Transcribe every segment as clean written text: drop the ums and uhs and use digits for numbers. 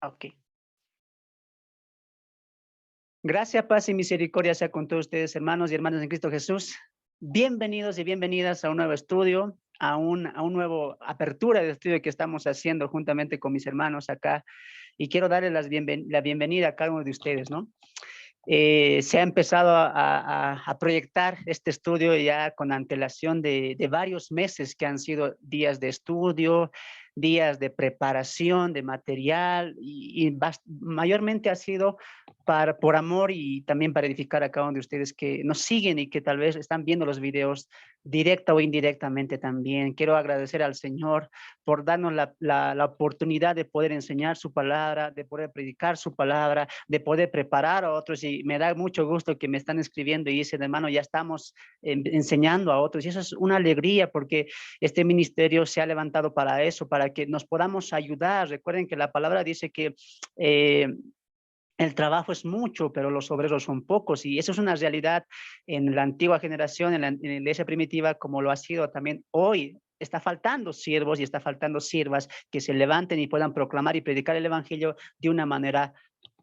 Ok. Gracias, paz y misericordia sea con todos ustedes, hermanos y hermanas en Cristo Jesús. Bienvenidos y bienvenidas a un nuevo estudio, a un nuevo apertura de estudio que estamos haciendo juntamente con mis hermanos acá. Y quiero darles la bienvenida a cada uno de ustedes, ¿no? Se ha empezado a proyectar este estudio ya con antelación de varios meses que han sido días de estudio, días de preparación de material y mayormente ha sido por amor y también para edificar a cada uno de ustedes que nos siguen y que tal vez están viendo los videos directa o indirectamente también. Quiero agradecer al Señor por darnos la oportunidad de poder enseñar su palabra, de poder predicar su palabra, de poder preparar a otros. Y me da mucho gusto que me están escribiendo y dicen, hermano, ya estamos enseñando a otros. Y eso es una alegría porque este ministerio se ha levantado para eso, para que nos podamos ayudar. Recuerden que la palabra dice que el trabajo es mucho, pero los obreros son pocos, y eso es una realidad en la antigua generación, en la iglesia primitiva, como lo ha sido también hoy. Está faltando siervos y está faltando siervas que se levanten y puedan proclamar y predicar el evangelio de una manera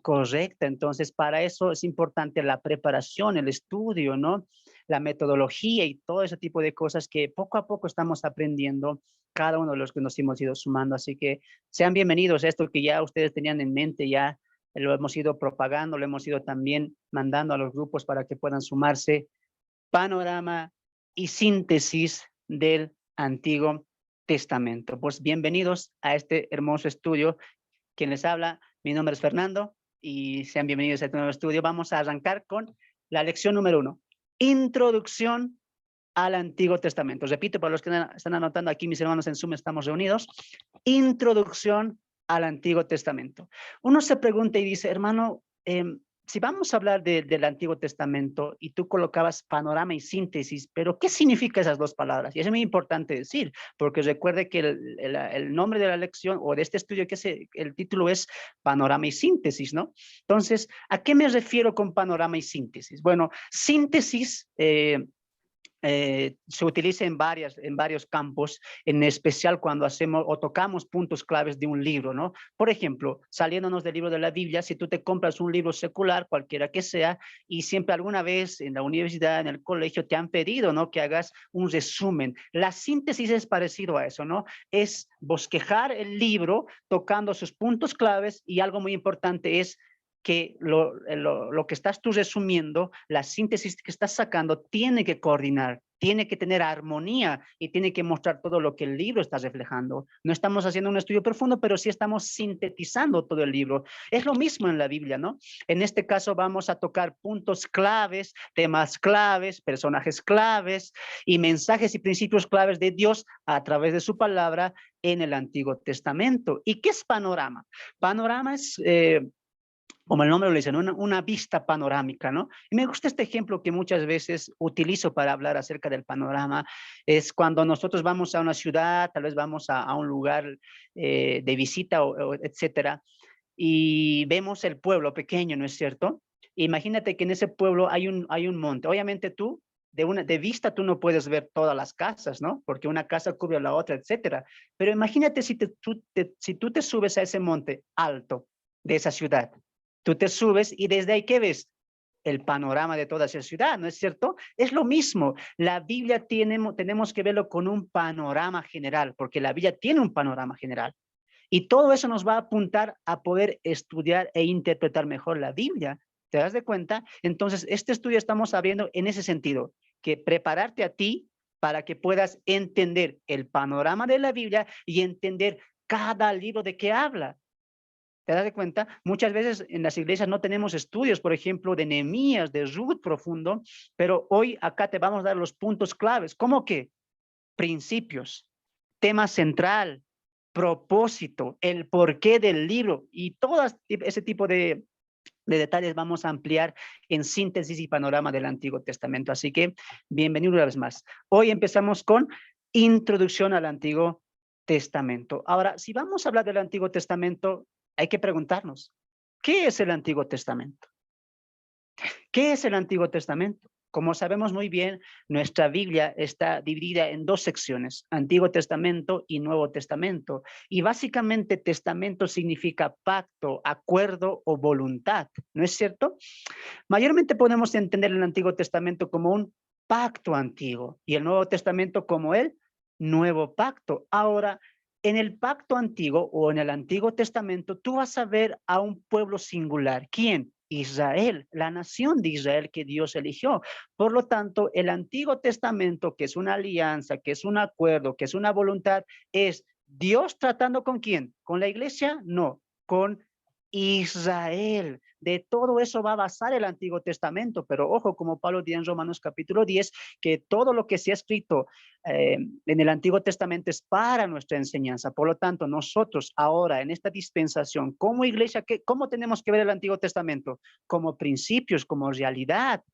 correcta. Entonces, para eso es importante la preparación, el estudio, ¿no? La metodología y todo ese tipo de cosas que poco a poco estamos aprendiendo cada uno de los que nos hemos ido sumando. Así que sean bienvenidos a esto que ya ustedes tenían en mente, ya lo hemos ido propagando, lo hemos ido también mandando a los grupos para que puedan sumarse. Panorama y síntesis del Antiguo Testamento. Pues bienvenidos a este hermoso estudio. Quien les habla, mi nombre es Fernando y sean bienvenidos a este nuevo estudio. Vamos a arrancar con la lección número 1. Introducción al Antiguo Testamento. Repito, para los que están anotando aquí, mis hermanos en Zoom, estamos reunidos. Introducción al Antiguo Testamento. Uno se pregunta y dice, hermano, si vamos a hablar del Antiguo Testamento y tú colocabas panorama y síntesis, pero ¿qué significa esas dos palabras? Y eso es muy importante decir, porque recuerde que el nombre de la lección o de este estudio, el título es panorama y síntesis, ¿no? Entonces, ¿a qué me refiero con panorama y síntesis? Bueno, síntesis se utiliza en varios campos, en especial cuando hacemos o tocamos puntos claves de un libro, ¿no? Por ejemplo, saliéndonos del libro de la Biblia, si tú te compras un libro secular, cualquiera que sea, y siempre alguna vez en la universidad, en el colegio, te han pedido, ¿no?, que hagas un resumen. La síntesis es parecido a eso, ¿no? Es bosquejar el libro, tocando sus puntos claves, y algo muy importante es que lo que estás tú resumiendo, la síntesis que estás sacando, tiene que coordinar, tiene que tener armonía y tiene que mostrar todo lo que el libro está reflejando. No estamos haciendo un estudio profundo, pero sí estamos sintetizando todo el libro. Es lo mismo en la Biblia, ¿no? En este caso vamos a tocar puntos claves, temas claves, personajes claves y mensajes y principios claves de Dios a través de su palabra en el Antiguo Testamento. ¿Y qué es panorama? Panorama es como el nombre lo dice, una vista panorámica, ¿no? Y me gusta este ejemplo que muchas veces utilizo para hablar acerca del panorama, es cuando nosotros vamos a una ciudad, tal vez vamos a un lugar de visita, etcétera, y vemos el pueblo pequeño, ¿no es cierto? Imagínate que en ese pueblo hay un monte. Obviamente tú, de vista, tú no puedes ver todas las casas, ¿no? Porque una casa cubre a la otra, etcétera. Pero imagínate si tú te subes a ese monte alto de esa ciudad. Tú te subes y desde ahí, ¿qué ves? El panorama de toda esa ciudad, ¿no es cierto? Es lo mismo. La Biblia tenemos que verlo con un panorama general, porque la Biblia tiene un panorama general. Y todo eso nos va a apuntar a poder estudiar e interpretar mejor la Biblia. ¿Te das de cuenta? Entonces, este estudio estamos abriendo en ese sentido, que prepararte a ti para que puedas entender el panorama de la Biblia y entender cada libro de qué habla. ¿Te das de cuenta? Muchas veces en las iglesias no tenemos estudios, por ejemplo, de Nehemías, de Ruth profundo, pero hoy acá te vamos a dar los puntos claves. ¿Cómo qué? Principios, tema central, propósito, el porqué del libro y todo ese tipo de detalles vamos a ampliar en síntesis y panorama del Antiguo Testamento. Así que bienvenido una vez más. Hoy empezamos con introducción al Antiguo Testamento. Ahora, si vamos a hablar del Antiguo Testamento, hay que preguntarnos, ¿qué es el Antiguo Testamento? ¿Qué es el Antiguo Testamento? Como sabemos muy bien, nuestra Biblia está dividida en dos secciones, Antiguo Testamento y Nuevo Testamento. Y básicamente testamento significa pacto, acuerdo o voluntad, ¿no es cierto? Mayormente podemos entender el Antiguo Testamento como un pacto antiguo y el Nuevo Testamento como el nuevo pacto. Ahora, en el pacto antiguo o en el Antiguo Testamento, tú vas a ver a un pueblo singular. ¿Quién? Israel, la nación de Israel que Dios eligió. Por lo tanto, el Antiguo Testamento, que es una alianza, que es un acuerdo, que es una voluntad, es Dios tratando ¿con quién? ¿Con la iglesia? No, con Israel. De todo eso va a basar el Antiguo Testamento, pero ojo, como Pablo dice en Romanos capítulo 10, que todo lo que se ha escrito en el Antiguo Testamento es para nuestra enseñanza. Por lo tanto, nosotros ahora en esta dispensación, como iglesia, ¿cómo tenemos que ver el Antiguo Testamento? Como principios, como realidad.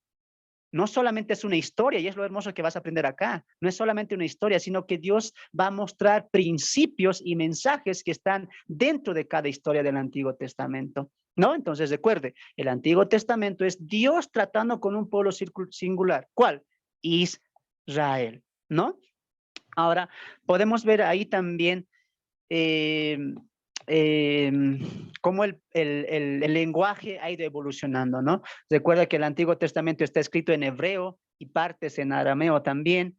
No solamente es una historia, y es lo hermoso que vas a aprender acá, no es solamente una historia, sino que Dios va a mostrar principios y mensajes que están dentro de cada historia del Antiguo Testamento, ¿no? Entonces recuerde, el Antiguo Testamento es Dios tratando con un pueblo singular. ¿Cuál? Israel, ¿no? Ahora, podemos ver ahí también eh, cómo el lenguaje ha ido evolucionando, ¿no? Recuerda que el Antiguo Testamento está escrito en hebreo y partes en arameo también.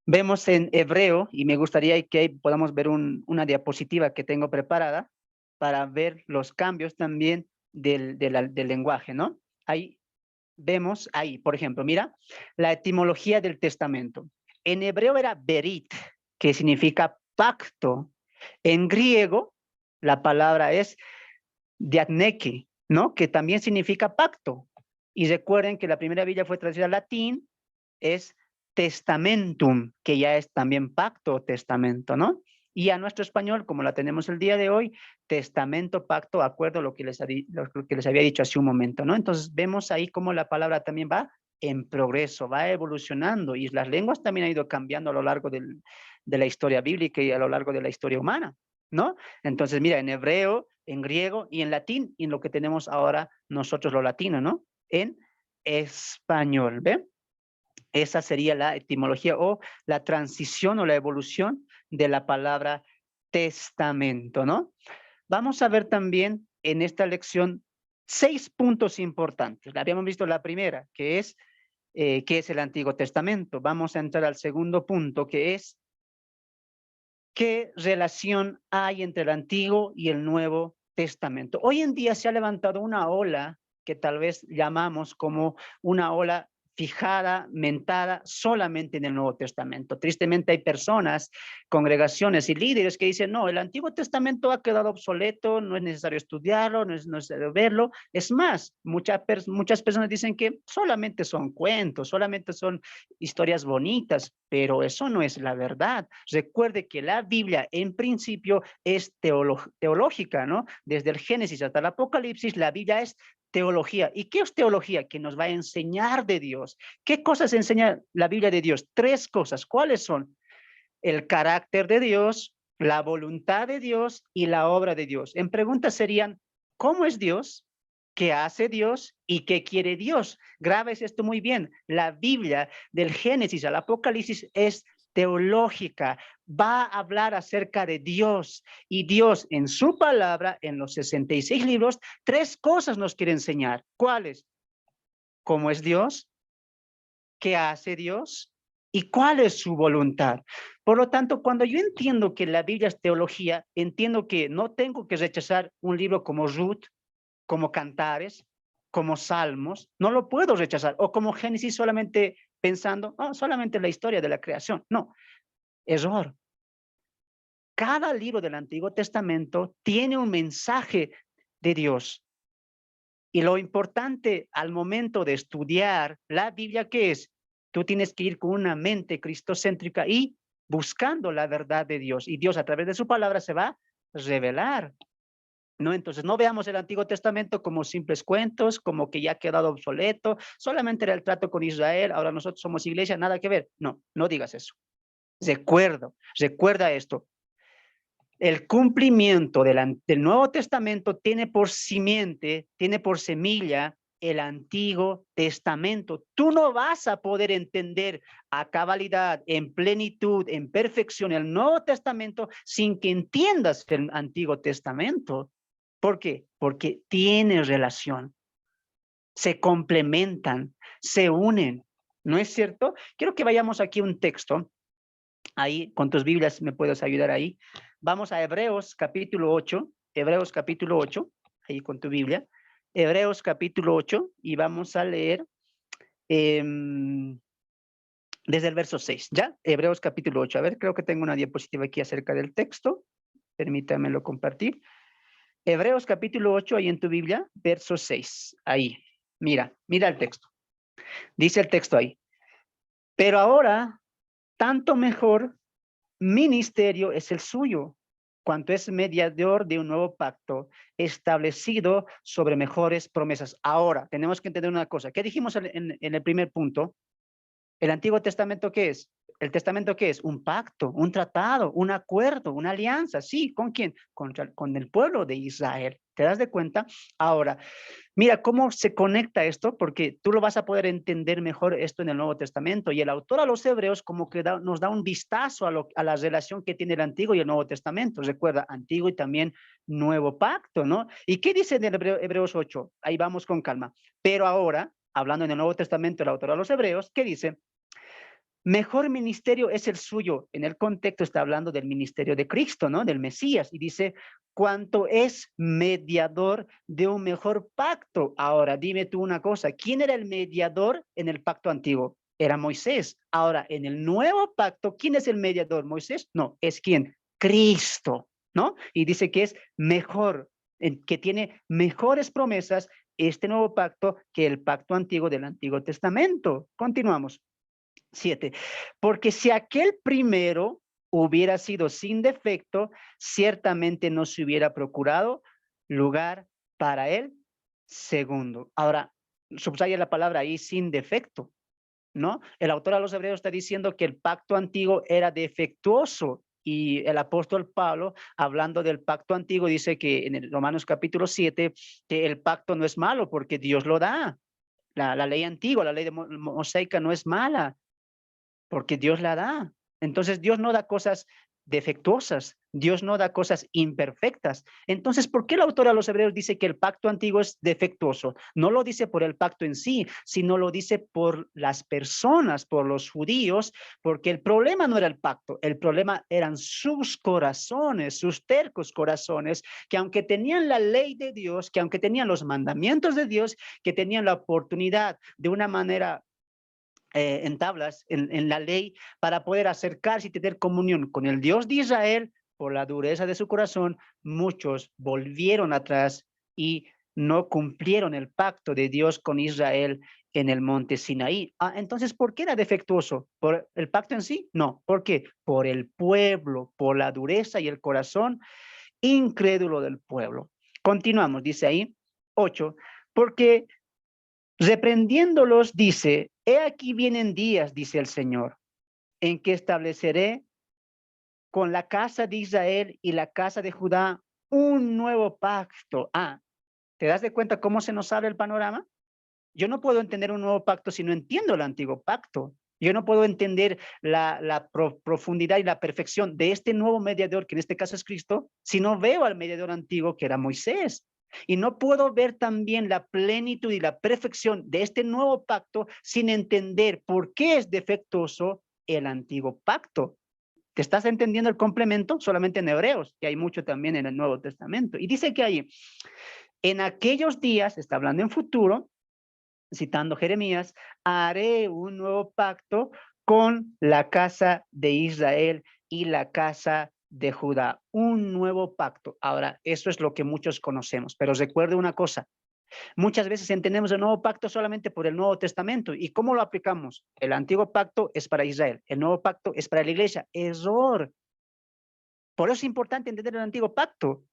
Vemos en hebreo, y me gustaría que podamos ver una diapositiva que tengo preparada para ver los cambios también del lenguaje, ¿no? Ahí vemos, ahí, por ejemplo, mira, la etimología del testamento. En hebreo era berit, que significa pacto. En griego, la palabra es diatneki, ¿no? Que también significa pacto. Y recuerden que la primera Biblia fue traducida al latín, es testamentum, que ya es también pacto o testamento, ¿no? Y a nuestro español, como la tenemos el día de hoy, testamento, pacto, acuerdo, lo que les había dicho hace un momento, ¿no? Entonces vemos ahí cómo la palabra también va en progreso, va evolucionando y las lenguas también han ido cambiando a lo largo de la historia bíblica y a lo largo de la historia humana, ¿no? Entonces, mira, en hebreo, en griego y en latín, y en lo que tenemos ahora nosotros lo latino, ¿no? En español, ¿ven? Esa sería la etimología o la transición o la evolución de la palabra testamento, ¿no? Vamos a ver también en esta lección 6 puntos importantes. Habíamos visto la primera, que es ¿qué es el Antiguo Testamento? Vamos a entrar al segundo punto, que es ¿qué relación hay entre el Antiguo y el Nuevo Testamento? Hoy en día se ha levantado una ola que tal vez llamamos como una ola fijada, mentada solamente en el Nuevo Testamento. Tristemente hay personas, congregaciones y líderes que dicen, no, el Antiguo Testamento ha quedado obsoleto, no es necesario estudiarlo, no es necesario verlo. Es más, muchas personas dicen que solamente son cuentos, solamente son historias bonitas, pero eso no es la verdad. Recuerde que la Biblia en principio es teológica, ¿no? Desde el Génesis hasta el Apocalipsis, la Biblia es teología. ¿Y qué es teología? Que nos va a enseñar de Dios. ¿Qué cosas enseña la Biblia de Dios? 3 cosas. ¿Cuáles son? El carácter de Dios, la voluntad de Dios y la obra de Dios. En preguntas serían, ¿cómo es Dios? ¿Qué hace Dios? ¿Y qué quiere Dios? Grabes esto muy bien. La Biblia del Génesis al Apocalipsis es teológica, va a hablar acerca de Dios y Dios en su palabra, en los 66 libros, 3 cosas nos quiere enseñar. ¿Cuáles? ¿Cómo es Dios? ¿Qué hace Dios? ¿Y cuál es su voluntad? Por lo tanto, cuando yo entiendo que la Biblia es teología, entiendo que no tengo que rechazar un libro como Ruth, como Cantares, como Salmos, no lo puedo rechazar, o como Génesis solamente pensando, oh, solamente la historia de la creación. No, error. Cada libro del Antiguo Testamento tiene un mensaje de Dios. Y lo importante al momento de estudiar la Biblia, ¿qué es? Tú tienes que ir con una mente cristocéntrica y buscando la verdad de Dios. Y Dios a través de su palabra se va a revelar, ¿no? Entonces no veamos el Antiguo Testamento como simples cuentos, como que ya ha quedado obsoleto, solamente era el trato con Israel, ahora nosotros somos iglesia, nada que ver. No, no digas eso. Recuerda esto. El cumplimiento del Nuevo Testamento tiene por simiente, tiene por semilla el Antiguo Testamento. Tú no vas a poder entender a cabalidad, en plenitud, en perfección el Nuevo Testamento sin que entiendas el Antiguo Testamento. ¿Por qué? Porque tiene relación, se complementan, se unen. ¿No es cierto? Quiero que vayamos aquí a un texto. Ahí, con tus Biblias me puedes ayudar ahí. Vamos a Hebreos capítulo 8. Hebreos capítulo 8, ahí con tu Biblia. Hebreos capítulo 8 y vamos a leer desde el verso 6, ¿ya? Hebreos capítulo 8. A ver, creo que tengo una diapositiva aquí acerca del texto. Permítamelo compartir. Hebreos capítulo 8, ahí en tu Biblia, verso 6. Ahí, mira el texto. Dice el texto ahí. Pero ahora, tanto mejor ministerio es el suyo, cuanto es mediador de un nuevo pacto establecido sobre mejores promesas. Ahora, tenemos que entender una cosa. ¿Qué dijimos en el primer punto? ¿El Antiguo Testamento qué es? ¿El Testamento qué es? Un pacto, un tratado, un acuerdo, una alianza. Sí, ¿con quién? Con el pueblo de Israel. ¿Te das de cuenta? Ahora, mira cómo se conecta esto, porque tú lo vas a poder entender mejor esto en el Nuevo Testamento. Y el autor a los Hebreos como que nos da un vistazo a la relación que tiene el Antiguo y el Nuevo Testamento. Recuerda, Antiguo y también Nuevo Pacto, ¿no? ¿Y qué dice en el Hebreos 8? Ahí vamos con calma. Pero ahora, hablando en el Nuevo Testamento, el autor a los Hebreos, ¿qué dice? Mejor ministerio es el suyo. En el contexto está hablando del ministerio de Cristo, ¿no? Del Mesías. Y dice, cuanto es mediador de un mejor pacto. Ahora, dime tú una cosa. ¿Quién era el mediador en el pacto antiguo? Era Moisés. Ahora, en el nuevo pacto, ¿quién es el mediador? ¿Moisés? No, ¿es quién? Cristo, ¿no? Y dice que es mejor, que tiene mejores promesas este nuevo pacto que el pacto antiguo del Antiguo Testamento. Continuamos. 7. Porque si aquel primero hubiera sido sin defecto, ciertamente no se hubiera procurado lugar para el segundo. Ahora, subraya la palabra ahí, sin defecto, ¿no? El autor a los Hebreos está diciendo que el pacto antiguo era defectuoso. Y el apóstol Pablo, hablando del pacto antiguo, dice que en el Romanos capítulo 7, que el pacto no es malo porque Dios lo da. La ley antigua, la ley de mosaica no es mala, porque Dios la da. Entonces Dios no da cosas defectuosas, Dios no da cosas imperfectas. Entonces, ¿por qué el autor a los Hebreos dice que el pacto antiguo es defectuoso? No lo dice por el pacto en sí, sino lo dice por las personas, por los judíos, porque el problema no era el pacto, el problema eran sus corazones, sus tercos corazones, que aunque tenían la ley de Dios, que aunque tenían los mandamientos de Dios, que tenían la oportunidad de una manera en tablas, en la ley, para poder acercarse y tener comunión con el Dios de Israel, por la dureza de su corazón, muchos volvieron atrás y no cumplieron el pacto de Dios con Israel en el monte Sinaí. Entonces, ¿por qué era defectuoso? ¿Por el pacto en sí? No. ¿Por qué? Por el pueblo, por la dureza y el corazón incrédulo del pueblo. Continuamos, dice ahí, 8, porque reprendiéndolos, dice, he aquí vienen días, dice el Señor, en que estableceré con la casa de Israel y la casa de Judá un nuevo pacto. ¿Te das de cuenta cómo se nos abre el panorama? Yo no puedo entender un nuevo pacto si no entiendo el antiguo pacto. Yo no puedo entender la profundidad y la perfección de este nuevo mediador, que en este caso es Cristo, si no veo al mediador antiguo que era Moisés. Y no puedo ver también la plenitud y la perfección de este nuevo pacto sin entender por qué es defectuoso el antiguo pacto. ¿Te estás entendiendo el complemento? Solamente en Hebreos, que hay mucho también en el Nuevo Testamento. Y dice que ahí, en aquellos días, está hablando en futuro, citando Jeremías, haré un nuevo pacto con la casa de Israel y la casa de Judá. Un nuevo pacto. Ahora, eso es lo que muchos conocemos, pero recuerde una cosa. Muchas veces entendemos el nuevo pacto solamente por el Nuevo Testamento. ¿Y cómo lo aplicamos? El antiguo pacto es para Israel, el nuevo pacto es para la iglesia. Error. Por eso es importante entender el antiguo pacto.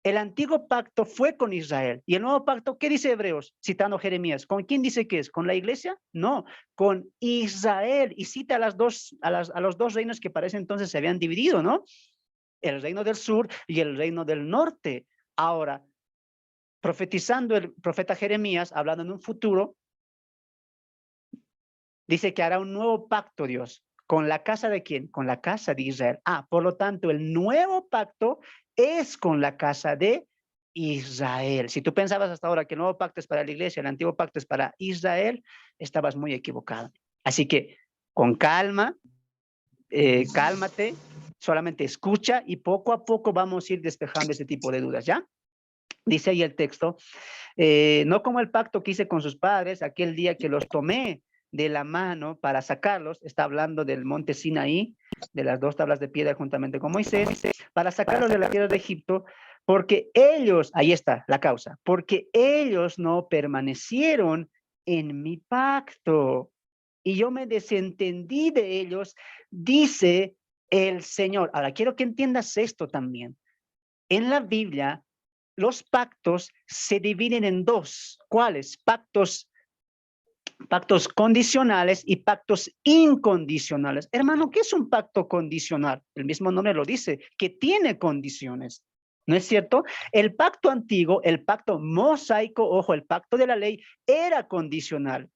El antiguo pacto fue con Israel. ¿Y el nuevo pacto qué dice Hebreos? Citando Jeremías. ¿Con quién dice que es? ¿Con la iglesia? No, con Israel. Y cita a los dos reinos que parece entonces se habían dividido, ¿no? El reino del sur y el reino del norte. Ahora, profetizando el profeta Jeremías, hablando en un futuro, dice que hará un nuevo pacto Dios. ¿Con la casa de quién? Con la casa de Israel. Por lo tanto, el nuevo pacto es con la casa de Israel. Si tú pensabas hasta ahora que el nuevo pacto es para la iglesia, el antiguo pacto es para Israel, estabas muy equivocado. Así que con calma, cálmate, solamente escucha y poco a poco vamos a ir despejando ese tipo de dudas, ¿ya? Dice ahí el texto, no como el pacto que hice con sus padres, aquel día que los tomé de la mano para sacarlos, está hablando del monte Sinaí, de las 2 tablas de piedra juntamente con Moisés, para sacarlos de la tierra de Egipto, porque ellos, ahí está la causa, porque ellos no permanecieron en mi pacto y yo me desentendí de ellos, dice el Señor. Ahora, quiero que entiendas esto también. En la Biblia, los pactos se dividen en 2. ¿Cuáles? Pactos condicionales y pactos incondicionales. Hermano, ¿qué es un pacto condicional? El mismo nombre lo dice, que tiene condiciones. ¿No es cierto? El pacto antiguo, el pacto mosaico, ojo, el pacto de la ley, era condicional.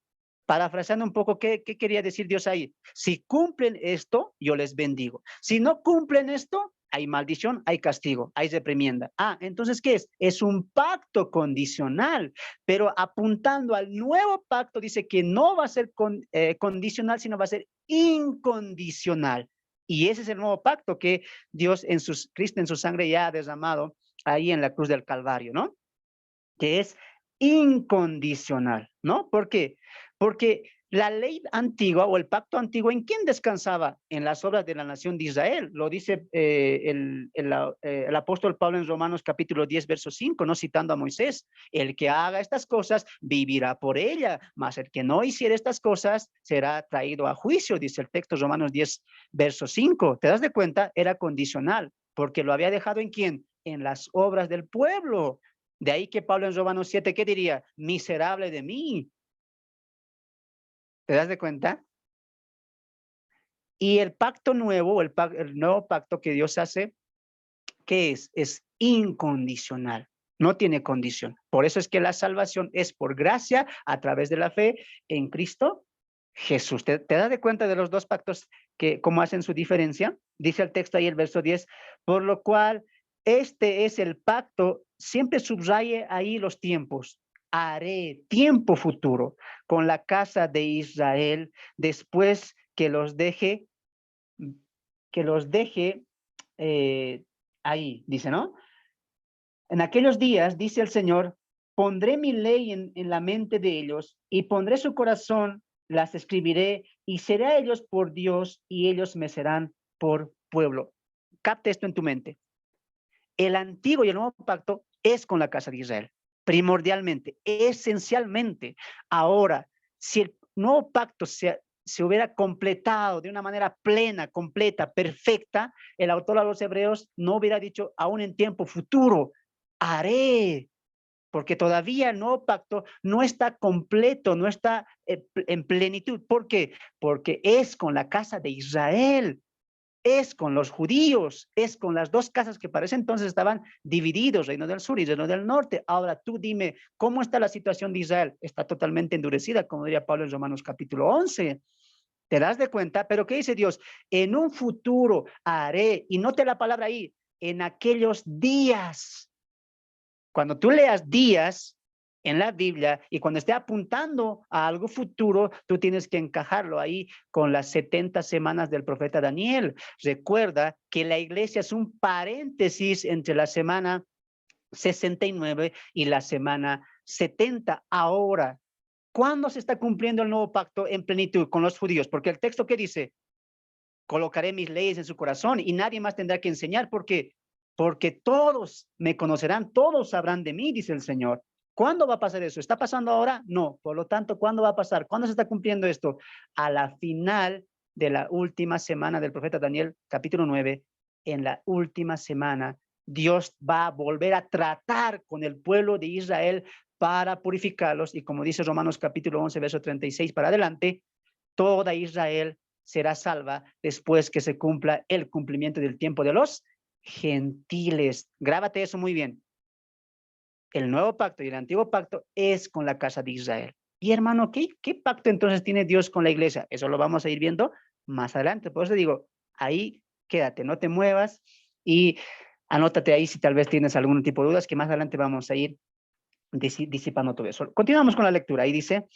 Parafraseando un poco, ¿qué quería decir Dios ahí? Si cumplen esto, yo les bendigo. Si no cumplen esto, hay maldición, hay castigo, hay reprimienda. Entonces, ¿qué es? Es un pacto condicional, pero apuntando al nuevo pacto, dice que no va a ser condicional, sino va a ser incondicional. Y ese es el nuevo pacto que Dios Cristo en su sangre ya ha derramado ahí en la cruz del Calvario, ¿no? Que es incondicional, ¿no? ¿Por qué? Porque la ley antigua o el pacto antiguo, ¿en quién descansaba? En las obras de la nación de Israel. Lo dice el apóstol Pablo en Romanos capítulo 10, verso 5, no citando a Moisés. El que haga estas cosas vivirá por ella, mas el que no hiciera estas cosas será traído a juicio, dice el texto Romanos 10, verso 5. ¿Te das de cuenta? Era condicional, porque lo había dejado ¿en quién? En las obras del pueblo. De ahí que Pablo en Romanos 7, ¿qué diría? Miserable de mí. ¿Te das de cuenta? Y el pacto nuevo, el nuevo pacto que Dios hace, ¿qué es? Es incondicional. No tiene condición. Por eso es que la salvación es por gracia a través de la fe en Cristo Jesús. ¿Te das de cuenta de los 2 pactos cómo hacen su diferencia? Dice el texto ahí, el verso 10, por lo cual este es el pacto, siempre subraye ahí los tiempos. Haré tiempo futuro con la casa de Israel después que los deje eh, ahí, dice, ¿no? En aquellos días, dice el Señor, pondré mi ley en la mente de ellos y pondré su corazón, las escribiré y seré a ellos por Dios y ellos me serán por pueblo. Capta esto en tu mente. El antiguo y el nuevo pacto es con la casa de Israel, primordialmente, esencialmente. Ahora, si el nuevo pacto se hubiera completado de una manera plena, completa, perfecta, el autor a los hebreos no hubiera dicho aún en tiempo futuro, haré, porque todavía el nuevo pacto no está completo, no está en plenitud. ¿Por qué? Porque es con la casa de Israel, es con los judíos, es con las 2 casas que para ese entonces estaban divididos, reino del sur y reino del norte. Ahora tú dime, ¿cómo está la situación de Israel? Está totalmente endurecida, como diría Pablo en Romanos capítulo 11. ¿Te das de cuenta? Pero ¿qué dice Dios? En un futuro haré, y note la palabra ahí, en aquellos días. Cuando tú leas días en la Biblia y cuando esté apuntando a algo futuro, tú tienes que encajarlo ahí con las 70 semanas del profeta Daniel. Recuerda que la iglesia es un paréntesis entre la semana 69 y la semana 70. Ahora, ¿cuándo se está cumpliendo el nuevo pacto en plenitud con los judíos? Porque el texto que dice, colocaré mis leyes en su corazón y nadie más tendrá que enseñar porque todos me conocerán, todos sabrán de mí, dice el Señor. ¿Cuándo va a pasar eso? ¿Está pasando ahora? No. Por lo tanto, ¿cuándo va a pasar? ¿Cuándo se está cumpliendo esto? A la final de la última semana del profeta Daniel, capítulo 9, en la última semana, Dios va a volver a tratar con el pueblo de Israel para purificarlos. Y como dice Romanos capítulo 11, verso 36 para adelante, toda Israel será salva después que se cumpla el cumplimiento del tiempo de los gentiles. Grábate eso muy bien. El nuevo pacto y el antiguo pacto es con la casa de Israel. Y hermano, ¿qué pacto entonces tiene Dios con la iglesia? Eso lo vamos a ir viendo más adelante. Por eso digo, ahí quédate, no te muevas y anótate ahí si tal vez tienes algún tipo de dudas, que más adelante vamos a ir disipando todo eso. Continuamos con la lectura. Ahí dice,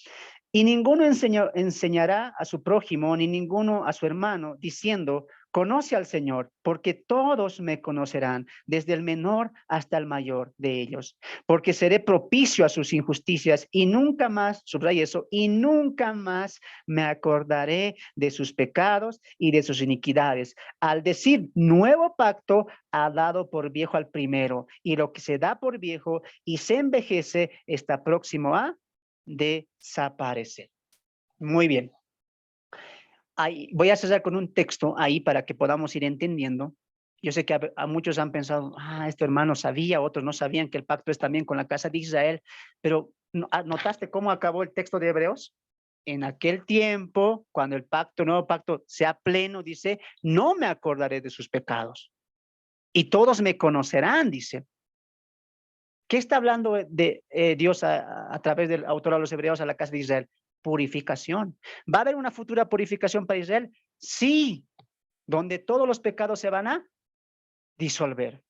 y ninguno enseñará a su prójimo, ni ninguno a su hermano, diciendo, conoce al Señor, porque todos me conocerán, desde el menor hasta el mayor de ellos, porque seré propicio a sus injusticias y nunca más, subraya eso, y nunca más me acordaré de sus pecados y de sus iniquidades. Al decir nuevo pacto, ha dado por viejo al primero, y lo que se da por viejo y se envejece está próximo a desaparecer. Muy bien. Ahí, voy a cerrar con un texto ahí para que podamos ir entendiendo. Yo sé que a muchos han pensado, este hermano sabía, otros no sabían que el pacto es también con la casa de Israel, pero ¿notaste cómo acabó el texto de Hebreos? En aquel tiempo, cuando el nuevo pacto sea pleno, dice, no me acordaré de sus pecados y todos me conocerán, dice. ¿Qué está hablando de Dios a través del autor a los Hebreos a la casa de Israel? Purificación. ¿Va a haber una futura purificación para Israel? Sí, donde todos los pecados se van a disolver.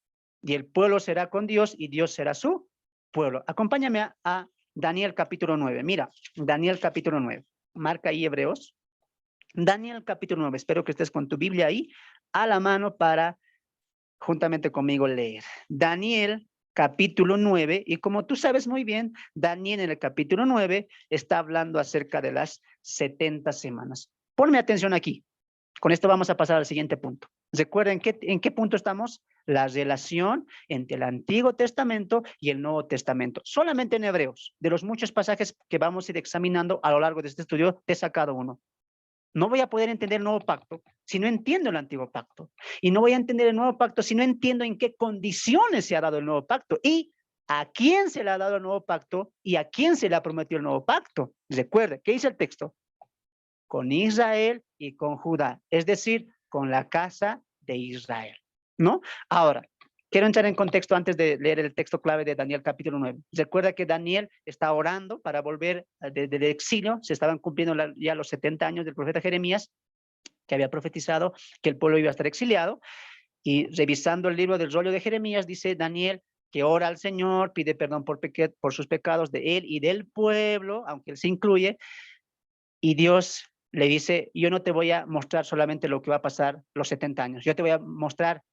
Y el pueblo será con Dios y Dios será su pueblo. Acompáñame a Daniel capítulo 9. Mira, Daniel capítulo 9. Marca ahí Hebreos. Daniel capítulo 9. Espero que estés con tu Biblia ahí a la mano para juntamente conmigo leer. Daniel capítulo 9, y como tú sabes muy bien, Daniel en el capítulo 9 está hablando acerca de las 70 semanas. Ponme atención aquí. Con esto vamos a pasar al siguiente punto. Recuerden en qué punto estamos. La relación entre el Antiguo Testamento y el Nuevo Testamento. Solamente en Hebreos, de los muchos pasajes que vamos a ir examinando a lo largo de este estudio, te he sacado uno. No voy a poder entender el nuevo pacto si no entiendo el antiguo pacto. Y no voy a entender el nuevo pacto si no entiendo en qué condiciones se ha dado el nuevo pacto y a quién se le ha dado el nuevo pacto y a quién se le ha prometido el nuevo pacto. Recuerde, ¿qué dice el texto? Con Israel y con Judá, es decir, con la casa de Israel, ¿no? Ahora, quiero entrar en contexto antes de leer el texto clave de Daniel capítulo 9. Recuerda que Daniel está orando para volver del exilio, se estaban cumpliendo ya los 70 años del profeta Jeremías, que había profetizado que el pueblo iba a estar exiliado, y revisando el libro del rollo de Jeremías, dice Daniel que ora al Señor, pide perdón por sus pecados de él y del pueblo, aunque él se incluye, y Dios le dice, yo no te voy a mostrar solamente lo que va a pasar los 70 años, yo te voy a mostrar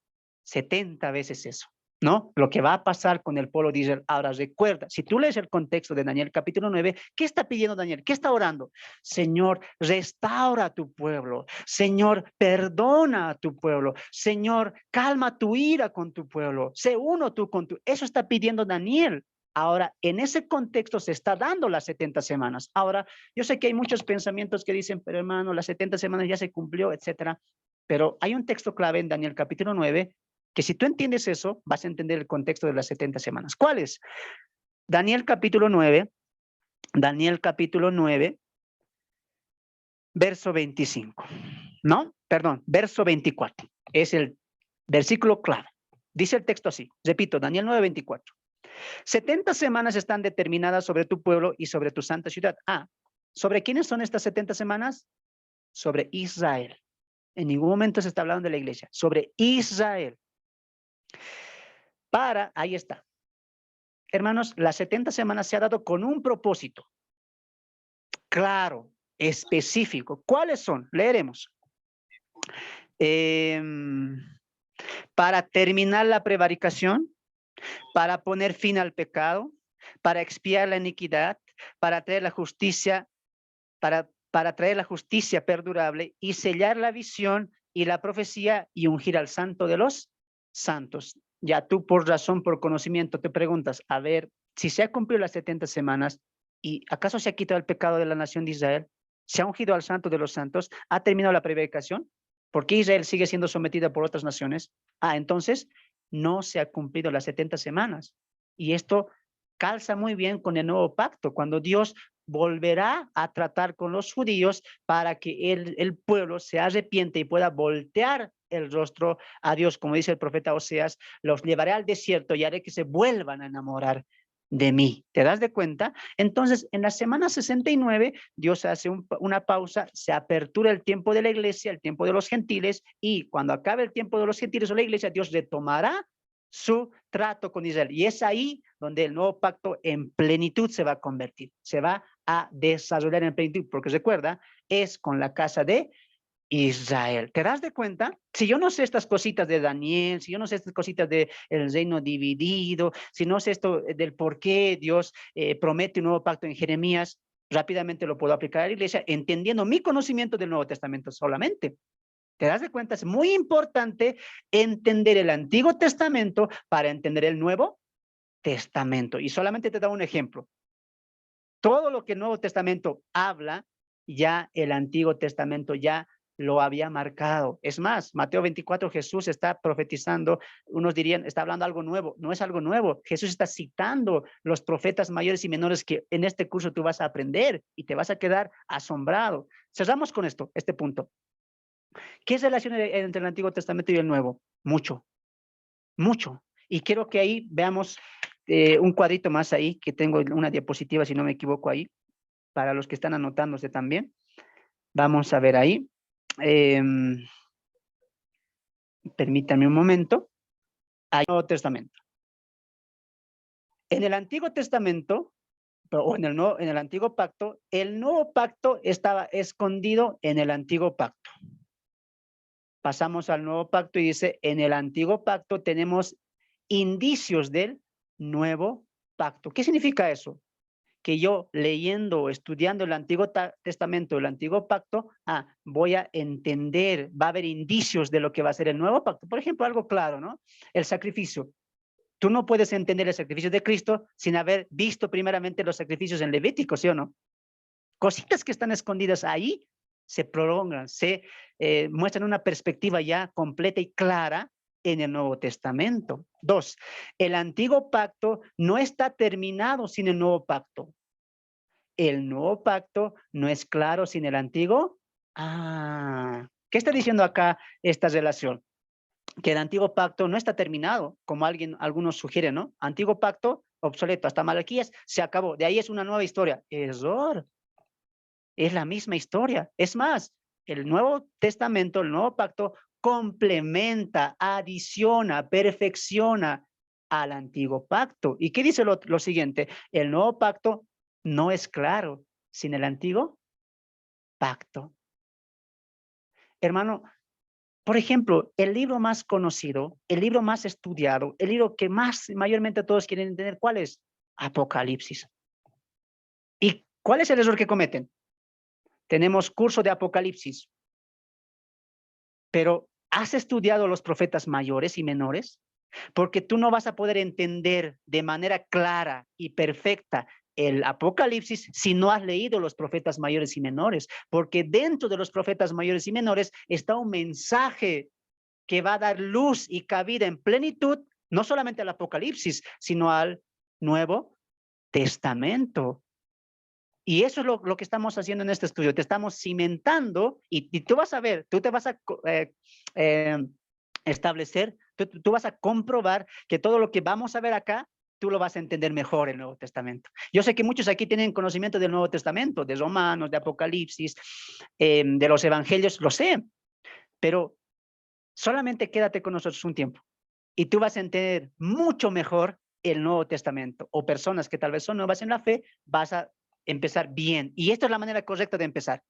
70 veces eso, ¿no? Lo que va a pasar con el pueblo de Israel. Ahora recuerda, si tú lees el contexto de Daniel capítulo 9, ¿qué está pidiendo Daniel? ¿Qué está orando? Señor, restaura a tu pueblo. Señor, perdona a tu pueblo. Señor, calma tu ira con tu pueblo. Sé uno tú con tu... Eso está pidiendo Daniel. Ahora, en ese contexto se está dando las 70 semanas. Ahora, yo sé que hay muchos pensamientos que dicen, pero hermano, las 70 semanas ya se cumplió, etcétera. Pero hay un texto clave en Daniel capítulo 9 que si tú entiendes eso, vas a entender el contexto de las 70 semanas. ¿Cuál es? Daniel capítulo 9, verso 25. No, perdón, verso 24. Es el versículo clave. Dice el texto así, repito, Daniel 9, 24. 70 semanas están determinadas sobre tu pueblo y sobre tu santa ciudad. ¿Sobre quiénes son estas 70 semanas? Sobre Israel. En ningún momento se está hablando de la iglesia. Sobre Israel. Ahí está. Hermanos, las 70 semanas se ha dado con un propósito. Claro, específico. ¿Cuáles son? Leeremos. Para terminar la prevaricación, para poner fin al pecado, para expiar la iniquidad, para traer la justicia, para traer la justicia perdurable y sellar la visión y la profecía y ungir al santo de los santos. Ya tú por razón, por conocimiento, te preguntas, a ver, si se ha cumplido las 70 semanas y acaso se ha quitado el pecado de la nación de Israel, se ha ungido al santo de los santos, ha terminado la prevaricación, ¿por qué Israel sigue siendo sometida por otras naciones? Entonces no se ha cumplido las 70 semanas. Y esto calza muy bien con el nuevo pacto, cuando Dios volverá a tratar con los judíos para que el pueblo se arrepiente y pueda voltear el rostro a Dios, como dice el profeta Oseas, los llevaré al desierto y haré que se vuelvan a enamorar de mí. ¿Te das de cuenta? Entonces, en la semana 69, Dios hace una pausa, se apertura el tiempo de la iglesia, el tiempo de los gentiles, y cuando acabe el tiempo de los gentiles o la iglesia, Dios retomará su trato con Israel. Y es ahí donde el nuevo pacto en plenitud se va a convertir, se va a desarrollar en plenitud, porque recuerda, es con la casa de Israel. ¿Te das de cuenta? Si yo no sé estas cositas de Daniel, si yo no sé estas cositas del reino dividido, si no sé esto del por qué Dios promete un nuevo pacto en Jeremías, rápidamente lo puedo aplicar a la iglesia entendiendo mi conocimiento del Nuevo Testamento solamente. ¿Te das de cuenta? Es muy importante entender el Antiguo Testamento para entender el Nuevo Testamento. Y solamente te da un ejemplo. Todo lo que el Nuevo Testamento habla, ya el Antiguo Testamento ya lo había marcado. Es más, Mateo 24, Jesús está profetizando, unos dirían, está hablando algo nuevo. No es algo nuevo. Jesús está citando los profetas mayores y menores que en este curso tú vas a aprender y te vas a quedar asombrado. Cerramos con esto, este punto. ¿Qué es relación entre el Antiguo Testamento y el Nuevo? Mucho, mucho. Y quiero que ahí veamos un cuadrito más ahí, que tengo una diapositiva, si no me equivoco ahí, para los que están anotándose también. Vamos a ver ahí. Permítanme un momento. Hay Nuevo Testamento. En el Antiguo Testamento, o en el Antiguo Pacto, el Nuevo Pacto estaba escondido en el Antiguo Pacto. Pasamos al Nuevo Pacto y dice, en el Antiguo Pacto tenemos indicios del Nuevo Pacto. ¿Qué significa eso? Que yo leyendo, estudiando el Antiguo Testamento, el Antiguo Pacto, voy a entender, va a haber indicios de lo que va a ser el Nuevo Pacto. Por ejemplo, algo claro, ¿no? El sacrificio. Tú no puedes entender el sacrificio de Cristo sin haber visto primeramente los sacrificios en Levítico, ¿sí o no? Cositas que están escondidas ahí se prolongan, se muestran una perspectiva ya completa y clara en el Nuevo Testamento. 2, el Antiguo Pacto no está terminado sin el Nuevo Pacto. El Nuevo Pacto no es claro sin el Antiguo. ¿Qué está diciendo acá esta relación? Que el Antiguo Pacto no está terminado, como algunos sugieren, ¿no? Antiguo Pacto, obsoleto, hasta Malaquías, se acabó. De ahí es una nueva historia. Error. Es la misma historia. Es más, el Nuevo Testamento, el Nuevo Pacto, complementa, adiciona, perfecciona al Antiguo Pacto. ¿Y qué dice lo siguiente? El Nuevo Pacto no es claro sin el Antiguo Pacto. Hermano, por ejemplo, el libro más conocido, el libro más estudiado, el libro que mayormente todos quieren entender, ¿cuál es? Apocalipsis. ¿Y cuál es el error que cometen? Tenemos curso de Apocalipsis, pero ¿has estudiado los profetas mayores y menores? Porque tú no vas a poder entender de manera clara y perfecta el Apocalipsis si no has leído los profetas mayores y menores, porque dentro de los profetas mayores y menores está un mensaje que va a dar luz y cabida en plenitud, no solamente al Apocalipsis, sino al Nuevo Testamento. Y eso es lo que estamos haciendo en este estudio. Te estamos cimentando y tú vas a ver, tú te vas a establecer, tú vas a comprobar que todo lo que vamos a ver acá, tú lo vas a entender mejor el Nuevo Testamento. Yo sé que muchos aquí tienen conocimiento del Nuevo Testamento, de Romanos, de Apocalipsis, de los Evangelios, lo sé, pero solamente quédate con nosotros un tiempo y tú vas a entender mucho mejor el Nuevo Testamento. O personas que tal vez son nuevas en la fe, vas a empezar bien. Y esta es la manera correcta de empezar.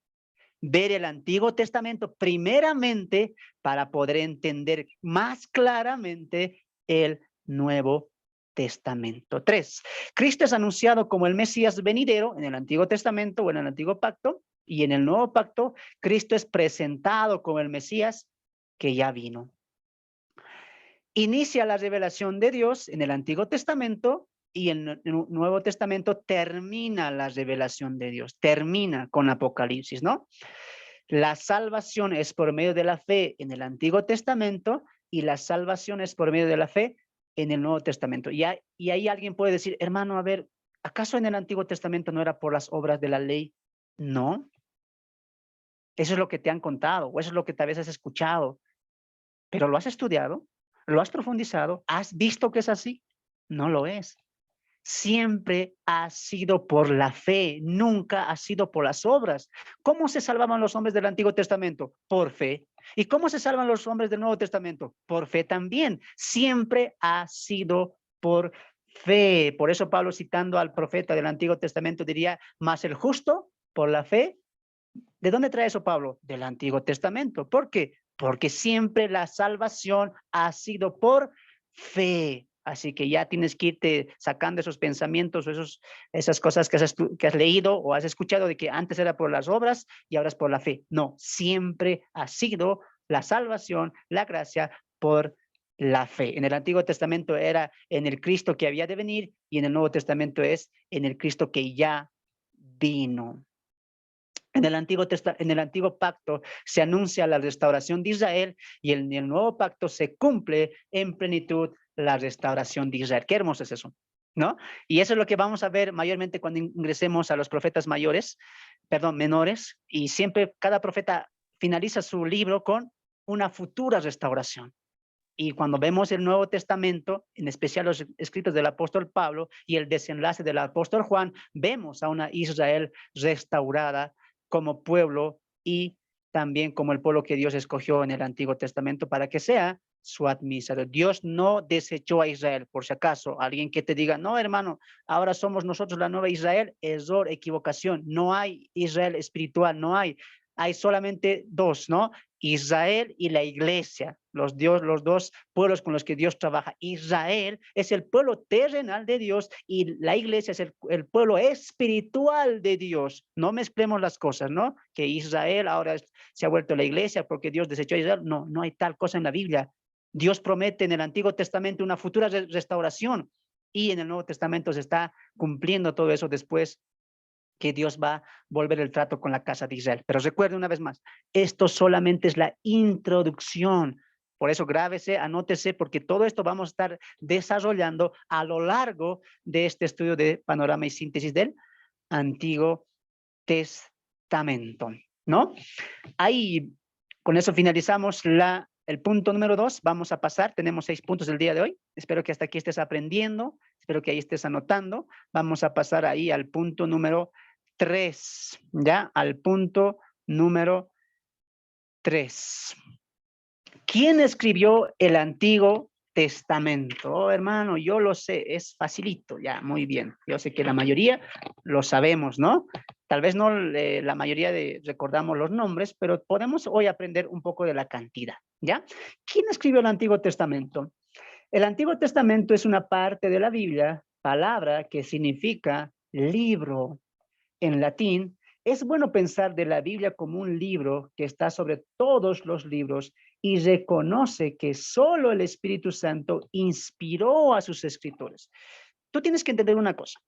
Ver el Antiguo Testamento primeramente para poder entender más claramente el Nuevo Testamento. 3. Cristo es anunciado como el Mesías venidero en el Antiguo Testamento o en el Antiguo Pacto, y en el Nuevo Pacto Cristo es presentado como el Mesías que ya vino. Inicia la revelación de Dios en el Antiguo Testamento y en el Nuevo Testamento termina la revelación de Dios, termina con Apocalipsis, ¿no? La salvación es por medio de la fe en el Antiguo Testamento y la salvación es por medio de la fe en el Nuevo Testamento. Y ahí alguien puede decir, hermano, a ver, ¿acaso en el Antiguo Testamento no era por las obras de la ley? No. Eso es lo que te han contado o eso es lo que tal vez has escuchado. ¿Pero lo has estudiado? ¿Lo has profundizado? ¿Has visto que es así? No lo es. siempre ha sido por la fe, nunca ha sido por las obras. ¿Cómo se salvaban los hombres del Antiguo Testamento? Por fe. ¿Y cómo se salvan los hombres del Nuevo Testamento? Por fe también. Siempre ha sido por fe. Por eso Pablo, citando al profeta del Antiguo Testamento, diría, más el justo por la fe. ¿De dónde trae eso Pablo? Del Antiguo Testamento. ¿Por qué? Porque siempre la salvación ha sido por fe. Así que ya tienes que irte sacando esos pensamientos o esas cosas que has leído o has escuchado de que antes era por las obras y ahora es por la fe. No, siempre ha sido la salvación, la gracia por la fe. En el Antiguo Testamento era en el Cristo que había de venir y en el Nuevo Testamento es en el Cristo que ya vino. En el antiguo pacto se anuncia la restauración de Israel y en el nuevo pacto se cumple en plenitud la restauración de Israel. Qué hermoso es eso, ¿no? Y eso es lo que vamos a ver mayormente cuando ingresemos a los profetas menores, y siempre cada profeta finaliza su libro con una futura restauración. Y cuando vemos el Nuevo Testamento, en especial los escritos del apóstol Pablo y el desenlace del apóstol Juan, vemos a una Israel restaurada como pueblo y también como el pueblo que Dios escogió en el Antiguo Testamento para que sea su administrador. Dios no desechó a Israel, por si acaso, alguien que te diga, no hermano, ahora somos nosotros la nueva Israel, error, equivocación, no hay Israel espiritual, no hay solamente dos, ¿no? Israel y la iglesia, los dos pueblos con los que Dios trabaja. Israel es el pueblo terrenal de Dios y la iglesia es el pueblo espiritual de Dios. No mezclemos las cosas, ¿no? Que Israel ahora se ha vuelto la iglesia porque Dios desechó a Israel. No, no hay tal cosa en la Biblia. Dios promete en el Antiguo Testamento una futura restauración y en el Nuevo Testamento se está cumpliendo todo eso después que Dios va a volver el trato con la casa de Israel. Pero recuerde una vez más, esto solamente es la introducción. Por eso grábese, anótese, porque todo esto vamos a estar desarrollando a lo largo de este estudio de panorama y síntesis del Antiguo Testamento, ¿no? Ahí, con eso finalizamos el punto número 2. Vamos a pasar, tenemos 6 puntos del día de hoy. Espero que hasta aquí estés aprendiendo, espero que ahí estés anotando. Vamos a pasar ahí al punto número 3, ¿ya? Al punto número 3. ¿Quién escribió el Antiguo Testamento? Oh, hermano, yo lo sé, es facilito, ya, muy bien. Yo sé que la mayoría lo sabemos, ¿no? Tal vez no la mayoría recordamos los nombres, pero podemos hoy aprender un poco de la cantidad, ¿ya? ¿Quién escribió el Antiguo Testamento? El Antiguo Testamento es una parte de la Biblia, palabra que significa libro en latín. Es bueno pensar de la Biblia como un libro que está sobre todos los libros y reconoce que solo el Espíritu Santo inspiró a sus escritores. Tú tienes que entender una cosa.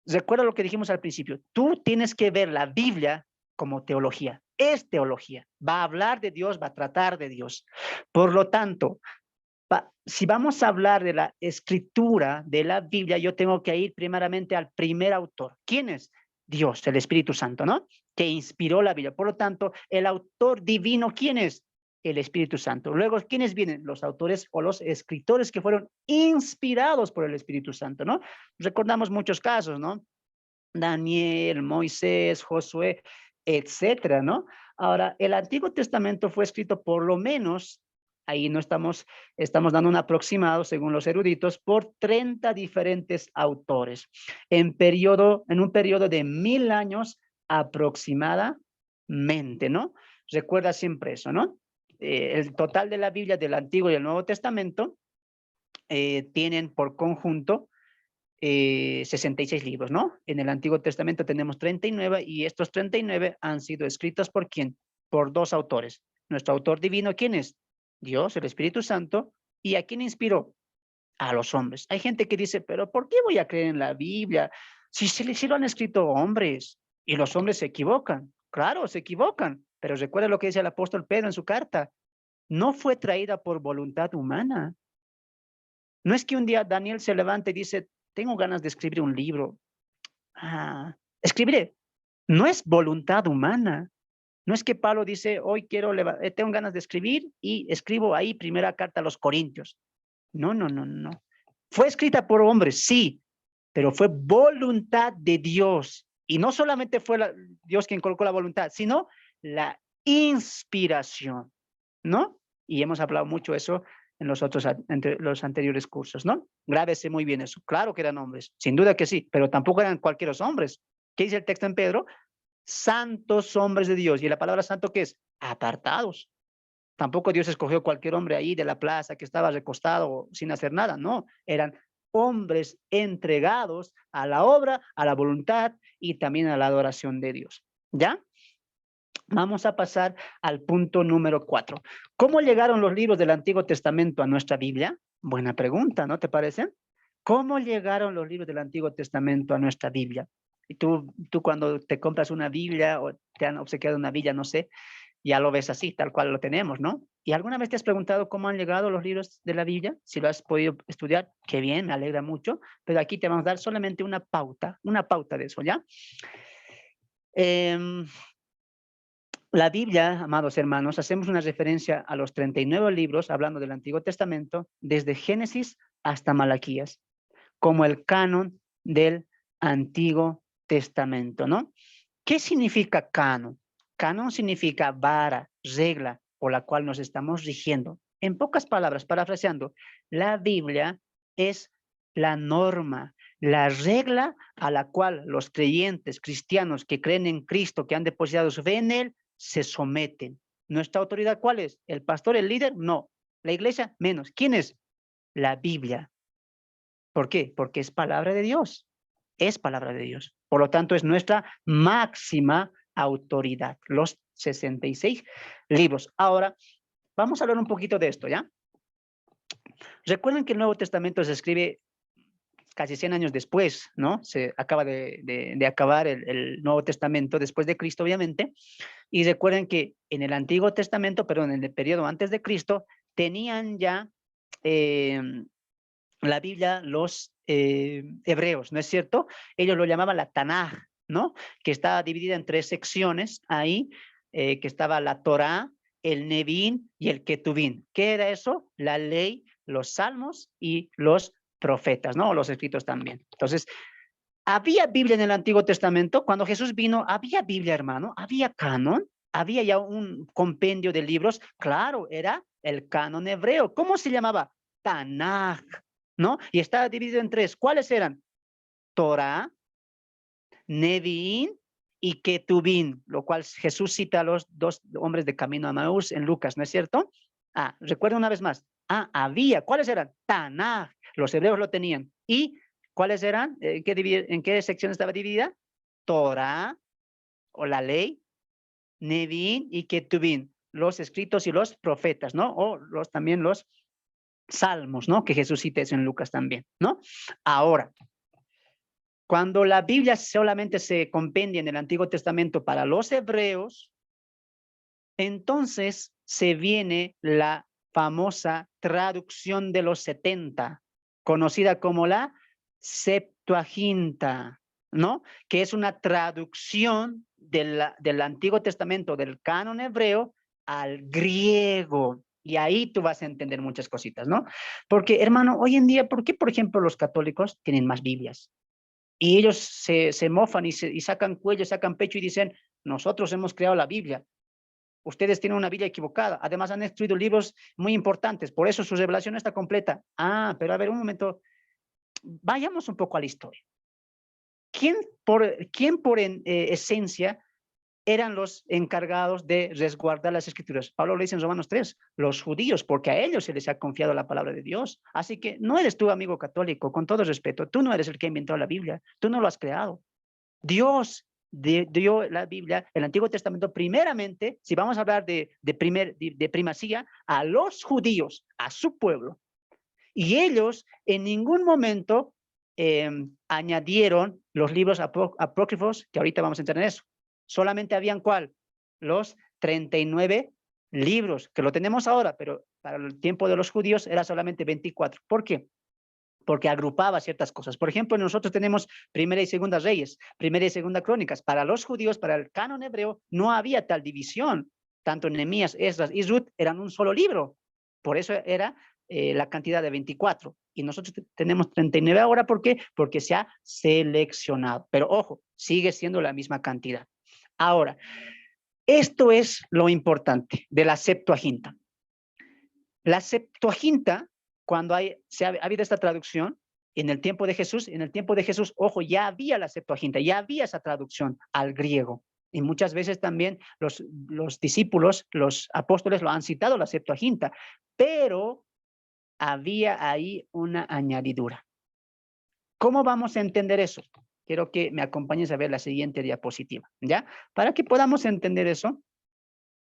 Recuerda lo que dijimos al principio. Tú tienes que ver la Biblia como teología. Es teología. Va a hablar de Dios, va a tratar de Dios. Por lo tanto, si vamos a hablar de la escritura de la Biblia, yo tengo que ir primeramente al primer autor. ¿Quién es? Dios, el Espíritu Santo, ¿no? Que inspiró la Biblia. Por lo tanto, el autor divino, ¿quién es? El Espíritu Santo. Luego, ¿quiénes vienen? Los autores o los escritores que fueron inspirados por el Espíritu Santo, ¿no? Recordamos muchos casos, ¿no? Daniel, Moisés, Josué, etcétera, ¿no? Ahora, el Antiguo Testamento fue escrito por lo menos, ahí no estamos dando un aproximado, según los eruditos, por 30 diferentes autores, en un periodo de 1000 años aproximadamente, ¿no? Recuerda siempre eso, ¿no? El total de la Biblia del Antiguo y el Nuevo Testamento tienen por conjunto 66 libros, ¿no? En el Antiguo Testamento tenemos 39 y estos 39 han sido escritos ¿por quién? Por 2 autores. Nuestro autor divino, ¿quién es? Dios, el Espíritu Santo. ¿Y a quién inspiró? A los hombres. Hay gente que dice, pero ¿por qué voy a creer en la Biblia? Si lo han escrito hombres y los hombres se equivocan. Claro, se equivocan. Pero recuerda lo que dice el apóstol Pedro en su carta. No fue traída por voluntad humana. No es que un día Daniel se levante y dice, tengo ganas de escribir un libro. Escribiré. No es voluntad humana. No es que Pablo dice, hoy tengo ganas de escribir y escribo ahí primera carta a los Corintios. No, no, no, no. Fue escrita por hombres, sí, pero fue voluntad de Dios. Y no solamente fue Dios quien colocó la voluntad, sino la inspiración, ¿no? Y hemos hablado mucho eso en los anteriores cursos, ¿no? Grábese muy bien eso. Claro que eran hombres, sin duda que sí, pero tampoco eran cualquiera hombres. ¿Qué dice el texto en Pedro? Santos hombres de Dios. ¿Y la palabra santo qué es? Apartados. Tampoco Dios escogió cualquier hombre ahí de la plaza que estaba recostado sin hacer nada, no. Eran hombres entregados a la obra, a la voluntad y también a la adoración de Dios. ¿Ya? Vamos a pasar al punto número 4. ¿Cómo llegaron los libros del Antiguo Testamento a nuestra Biblia? Buena pregunta, ¿no te parece? ¿Cómo llegaron los libros del Antiguo Testamento a nuestra Biblia? Y tú cuando te compras una Biblia o te han obsequiado una Biblia, no sé, ya lo ves así, tal cual lo tenemos, ¿no? ¿Y alguna vez te has preguntado cómo han llegado los libros de la Biblia? Si lo has podido estudiar, qué bien, me alegra mucho, pero aquí te vamos a dar solamente una pauta de eso, ¿ya? La Biblia, amados hermanos, hacemos una referencia a los 39 libros, hablando del Antiguo Testamento, desde Génesis hasta Malaquías, como el canon del Antiguo Testamento, ¿no? ¿Qué significa canon? Canon significa vara, regla, por la cual nos estamos rigiendo. En pocas palabras, parafraseando, la Biblia es la norma, la regla a la cual los creyentes cristianos que creen en Cristo, que han depositado su fe en Él, se someten. ¿Nuestra autoridad cuál es? ¿El pastor, el líder? No. ¿La iglesia? Menos. ¿Quién es? La Biblia. ¿Por qué? Porque es palabra de Dios. Es palabra de Dios. Por lo tanto, es nuestra máxima autoridad. Los 66 libros. Ahora, vamos a hablar un poquito de esto, ¿ya? Recuerden que el Nuevo Testamento se escribe casi 100 años después, ¿no? Se acaba de acabar el Nuevo Testamento después de Cristo, obviamente. Y recuerden que en el Antiguo Testamento, perdón, en el periodo antes de Cristo, tenían ya la Biblia los hebreos, ¿no es cierto? Ellos lo llamaban la Tanaj, ¿no? Que estaba dividida en 3 secciones ahí, que estaba la Torá, el Nevín y el Ketubín. ¿Qué era eso? La ley, los salmos y los profetas, ¿no? Los escritos también. Entonces, ¿había Biblia en el Antiguo Testamento? Cuando Jesús vino, ¿había Biblia, hermano? ¿Había canon? ¿Había ya un compendio de libros? Claro, era el canon hebreo. ¿Cómo se llamaba? Tanaj, ¿no? Y estaba dividido en 3. ¿Cuáles eran? Torah, Neviín y Ketubín, lo cual Jesús cita a los 2 hombres de camino a Maús en Lucas, ¿no es cierto? Recuerda una vez más. Había. ¿Cuáles eran? Tanaj. Los hebreos lo tenían. ¿Y cuáles eran? ¿En qué sección estaba dividida? Torah, o la ley, Neviín y Ketubín, los escritos y los profetas, ¿no? O también los salmos, ¿no? Que Jesús cita eso en Lucas también, ¿no? Ahora, cuando la Biblia solamente se compendia en el Antiguo Testamento para los hebreos, entonces se viene la famosa traducción de los 70, conocida como la Septuaginta, ¿no? Que es una traducción del Antiguo Testamento, del canon hebreo, al griego. Y ahí tú vas a entender muchas cositas, ¿no? Porque, hermano, hoy en día, ¿por qué, por ejemplo, los católicos tienen más Biblias? Y ellos se mofan y sacan cuello, sacan pecho y dicen, nosotros hemos creado la Biblia. Ustedes tienen una Biblia equivocada. Además, han escrito libros muy importantes. Por eso su revelación no está completa. Pero a ver, un momento. Vayamos un poco a la historia. ¿Quién por esencia eran los encargados de resguardar las escrituras? Pablo le dice en Romanos 3, los judíos, porque a ellos se les ha confiado la palabra de Dios. Así que no eres tú, amigo católico, con todo respeto. Tú no eres el que inventó la Biblia. Tú no lo has creado. Dios dio la Biblia, el Antiguo Testamento, primeramente, si vamos a hablar de primacía, a los judíos, a su pueblo. Y ellos en ningún momento añadieron los libros apócrifos, que ahorita vamos a entrar en eso. Solamente habían ¿cuál? Los 39 libros, que lo tenemos ahora, pero para el tiempo de los judíos era solamente 24. ¿Por qué? Porque agrupaba ciertas cosas. Por ejemplo, nosotros tenemos Primera y Segunda Reyes, Primera y Segunda Crónicas. Para los judíos, para el canon hebreo, no había tal división. Tanto Nehemías, Esdras y Ruth eran un solo libro. Por eso era la cantidad de 24. y nosotros tenemos 39 ahora. ¿Por qué? Porque se ha seleccionado. Pero ojo, sigue siendo la misma cantidad. Ahora, esto es lo importante de la Septuaginta. La Septuaginta, cuando ha habido esta traducción, en el tiempo de Jesús, ojo, ya había la Septuaginta, ya había esa traducción al griego. Y muchas veces también los discípulos, los apóstoles lo han citado la Septuaginta, pero había ahí una añadidura. ¿Cómo vamos a entender eso? Quiero que me acompañes a ver la siguiente diapositiva, ¿ya? Para que podamos entender eso.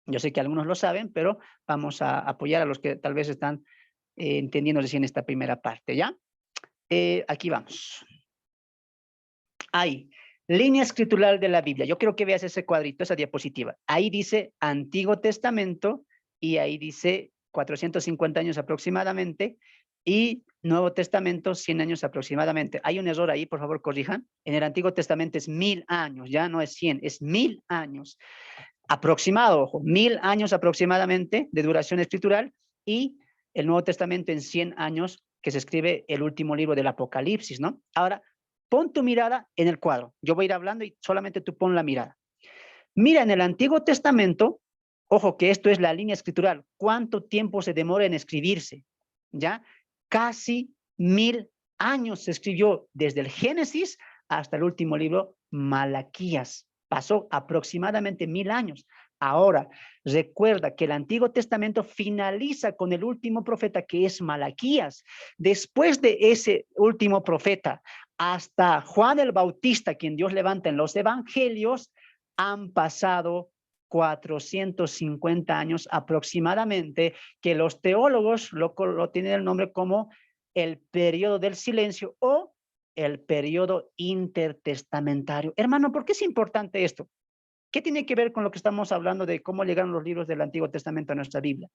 Yo sé que algunos lo saben, pero vamos a apoyar a los que tal vez están entendiendo recién esta primera parte, ¿ya? Aquí vamos. Ahí, línea escritural de la Biblia. Yo quiero que veas ese cuadrito, esa diapositiva. Ahí dice Antiguo Testamento y ahí dice 450 años aproximadamente y Nuevo Testamento 100 años aproximadamente. Hay un error ahí, por favor, corrijan. En el Antiguo Testamento es 1000 años, ya no es 100, es 1000 años. Aproximado, ojo, 1000 años aproximadamente de duración escritural y el Nuevo Testamento en 100 años que se escribe el último libro del Apocalipsis, ¿no? Ahora, pon tu mirada en el cuadro. Yo voy a ir hablando y solamente tú pon la mirada. Mira, en el Antiguo Testamento, ojo que esto es la línea escritural, ¿cuánto tiempo se demora en escribirse? ¿Ya? Casi 1000 años se escribió desde el Génesis hasta el último libro, Malaquías. Pasó aproximadamente 1000 años. Ahora, recuerda que el Antiguo Testamento finaliza con el último profeta que es Malaquías. Después de ese último profeta, hasta Juan el Bautista, quien Dios levanta en los evangelios, han pasado 450 años aproximadamente, que los teólogos lo tienen el nombre como el periodo del silencio o el periodo intertestamentario. Hermano, ¿por qué es importante esto? ¿Qué tiene que ver con lo que estamos hablando de cómo llegaron los libros del Antiguo Testamento a nuestra Biblia?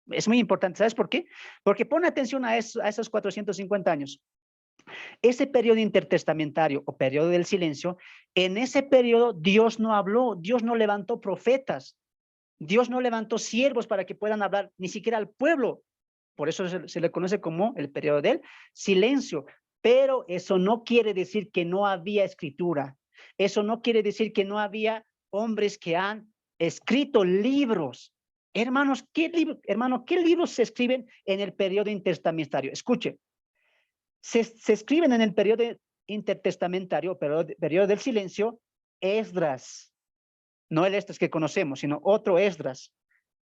Es muy importante, ¿sabes por qué? Porque pone atención a esos 450 años. Ese periodo intertestamentario o periodo del silencio, en ese periodo Dios no habló, Dios no levantó profetas, Dios no levantó siervos para que puedan hablar ni siquiera al pueblo. Por eso se le conoce como el periodo del silencio. Pero eso no quiere decir que no había escritura. Eso no quiere decir que no había hombres que han escrito libros. Hermanos, ¿qué libros se escriben en el periodo intertestamentario? Escuche, se escriben en el periodo intertestamentario, periodo del silencio, Esdras, no el Esdras que conocemos, sino otro Esdras,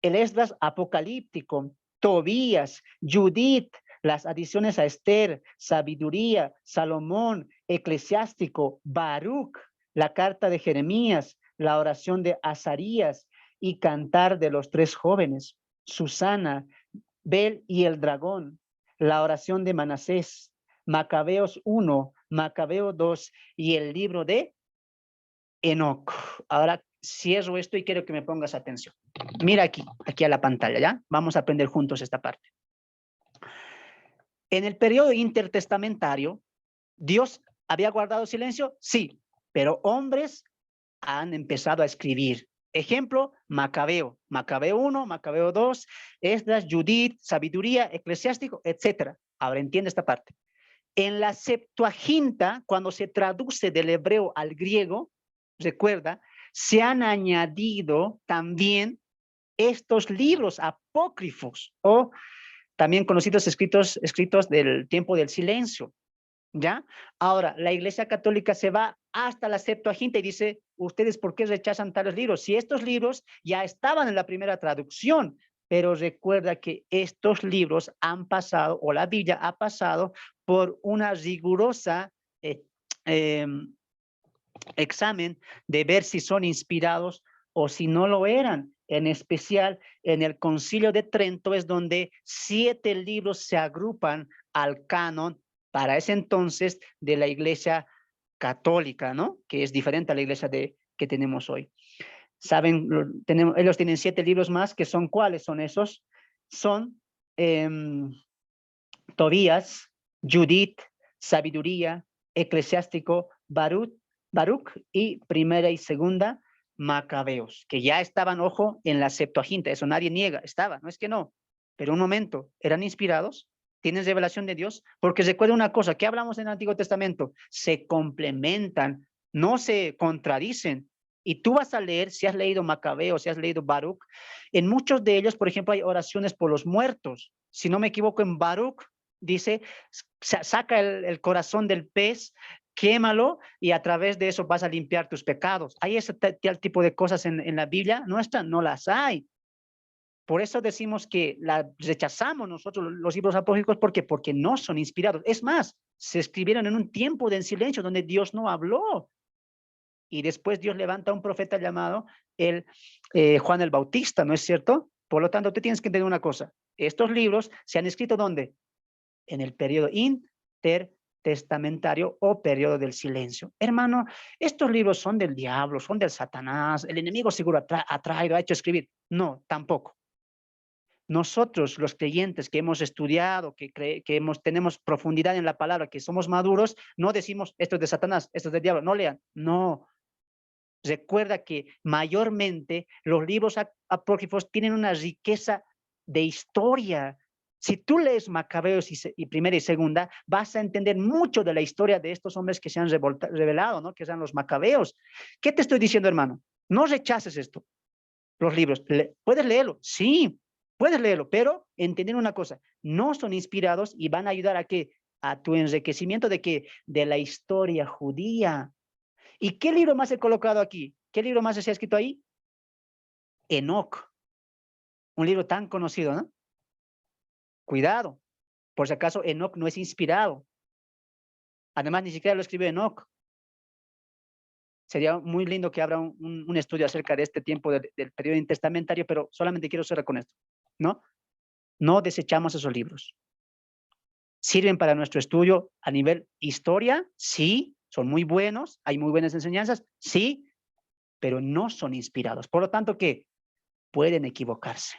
el Esdras apocalíptico, Tobías, Judith, las adiciones a Esther, Sabiduría, Salomón, Eclesiástico, Baruch, la carta de Jeremías, la oración de Azarías y Cantar de los tres jóvenes, Susana, Bel y el dragón, la oración de Manasés, Macabeos 1, Macabeo 2 y el libro de Enoc. Ahora cierro esto y quiero que me pongas atención. Mira aquí a la pantalla, ¿ya? Vamos a aprender juntos esta parte. En el periodo intertestamentario, ¿Dios había guardado silencio? Sí, pero hombres han empezado a escribir. Ejemplo, Macabeo 1, Macabeo 2, Esdras, Judith, Sabiduría, Eclesiástico, etc. Ahora entiende esta parte. En la Septuaginta, cuando se traduce del hebreo al griego, recuerda, se han añadido también estos libros apócrifos o también conocidos escritos del tiempo del silencio, ¿ya? Ahora, la Iglesia Católica se va hasta la Septuaginta y dice, ¿ustedes por qué rechazan tales libros? Si estos libros ya estaban en la primera traducción, pero recuerda que estos libros han pasado, o la Biblia ha pasado, por una rigurosa examen de ver si son inspirados o si no lo eran. En especial, en el Concilio de Trento es donde 7 libros se agrupan al canon para ese entonces de la Iglesia Católica, ¿no? Que es diferente a la Iglesia que tenemos hoy. Saben, ellos tienen 7 libros más, que son ¿cuáles son esos? Son Tobías, Judith, Sabiduría, Eclesiástico, Baruch y primera y segunda Macabeos, que ya estaban, ojo, en la Septuaginta, eso nadie niega, estaba, no es que no, pero un momento, ¿eran inspirados? ¿Tienes revelación de Dios? Porque recuerda una cosa, ¿qué hablamos en el Antiguo Testamento? Se complementan, no se contradicen. Y tú vas a leer, si has leído Macabeo, si has leído Baruch, en muchos de ellos, por ejemplo, hay oraciones por los muertos. Si no me equivoco, en Baruch dice, saca el corazón del pez, quémalo y a través de eso vas a limpiar tus pecados. ¿Hay ese tal tipo de cosas en la Biblia nuestra? No las hay. Por eso decimos que rechazamos nosotros los libros apócrifos. ¿Por qué? Porque no son inspirados. Es más, se escribieron en un tiempo de silencio donde Dios no habló. Y después Dios levanta a un profeta llamado Juan el Bautista, ¿no es cierto? Por lo tanto, tú tienes que entender una cosa. Estos libros se han escrito ¿dónde? En el periodo intertestamentario o periodo del silencio. Hermano, estos libros son del diablo, son del Satanás. El enemigo seguro ha traído, ha hecho escribir. No, tampoco. Nosotros, los creyentes que hemos estudiado, tenemos profundidad en la palabra, que somos maduros, no decimos esto es de Satanás, esto es del diablo, no lean. No. Recuerda que mayormente los libros apócrifos tienen una riqueza de historia. Si tú lees Macabeos y Primera y Segunda, vas a entender mucho de la historia de estos hombres que se han revelado, ¿no? Que sean los Macabeos. ¿Qué te estoy diciendo, hermano? No rechaces esto, los libros. ¿Puedes leerlo? Sí, puedes leerlo, pero entender una cosa, no son inspirados y van a ayudar a qué? A tu enriquecimiento de qué? De la historia judía. ¿Y qué libro más he colocado aquí? ¿Qué libro más se ha escrito ahí? Enoc, un libro tan conocido, ¿no? Cuidado, por si acaso Enoc no es inspirado. Además, ni siquiera lo escribió Enoc. Sería muy lindo que abra un estudio acerca de este tiempo del periodo intertestamentario, pero solamente quiero cerrar con esto, ¿no? No desechamos esos libros. Sirven para nuestro estudio a nivel historia, sí, son muy buenos, hay muy buenas enseñanzas, sí, pero no son inspirados. Por lo tanto, ¿qué? Pueden equivocarse.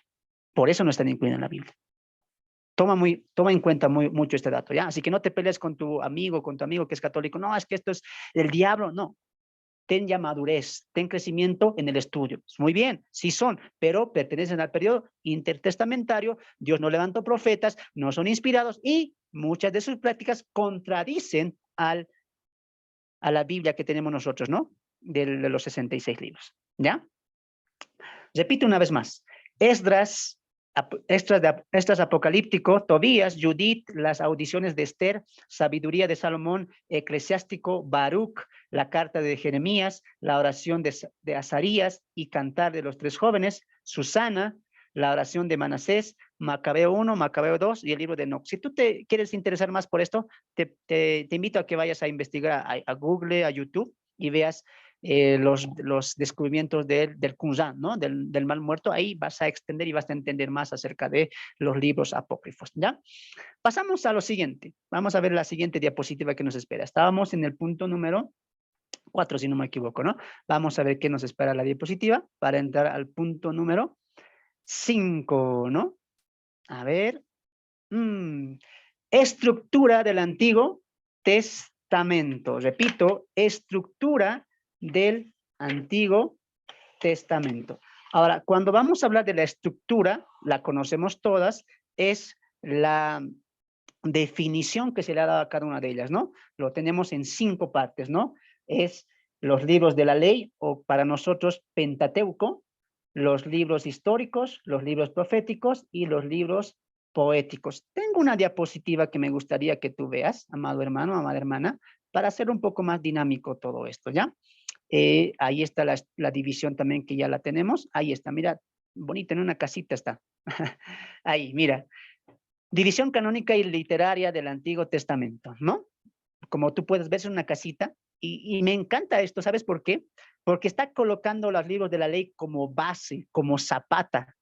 Por eso no están incluidos en la Biblia. Toma en cuenta mucho este dato, ¿ya? Así que no te pelees con tu amigo que es católico. No, es que esto es del diablo. No. Ten ya madurez, ten crecimiento en el estudio. Muy bien, sí son, pero pertenecen al periodo intertestamentario. Dios no levantó profetas, no son inspirados y muchas de sus prácticas contradicen a la Biblia que tenemos nosotros, ¿no? De los 66 libros, ¿ya? Repito una vez más. Esdras apocalíptico, Tobías, Judith, las audiciones de Esther, sabiduría de Salomón, eclesiástico, Baruch, la carta de Jeremías, la oración de Azarías y cantar de los tres jóvenes, Susana, la oración de Manasés, Macabeo 1, Macabeo 2 y el libro de Enoch. Si tú te quieres interesar más por esto, te invito a que vayas a investigar a Google, a YouTube y veas los descubrimientos del Qumran, ¿no? Del mal muerto. Ahí vas a extender y vas a entender más acerca de los libros apócrifos, ¿ya? Pasamos a lo siguiente. Vamos a ver la siguiente diapositiva que nos espera. Estábamos en el punto número 4, si no me equivoco, ¿no? Vamos a ver qué nos espera la diapositiva para entrar al punto número 5, ¿no? A ver. Estructura del Antiguo Testamento. Repito, estructura del Antiguo Testamento. Ahora, cuando vamos a hablar de la estructura, la conocemos todas, es la definición que se le ha dado a cada una de ellas, ¿no? Lo tenemos en 5 partes, ¿no? Es los libros de la ley, o para nosotros Pentateuco, los libros históricos, los libros proféticos y los libros poéticos. Tengo una diapositiva que me gustaría que tú veas, amado hermano, amada hermana, para hacer un poco más dinámico todo esto, ¿ya? Ahí está la división también que ya la tenemos. Ahí está, mira, bonita, en una casita está. Ahí, mira. División canónica y literaria del Antiguo Testamento, ¿no? Como tú puedes ver, es una casita. Y me encanta esto, ¿sabes por qué? Porque está colocando los libros de la ley como base, como zapata.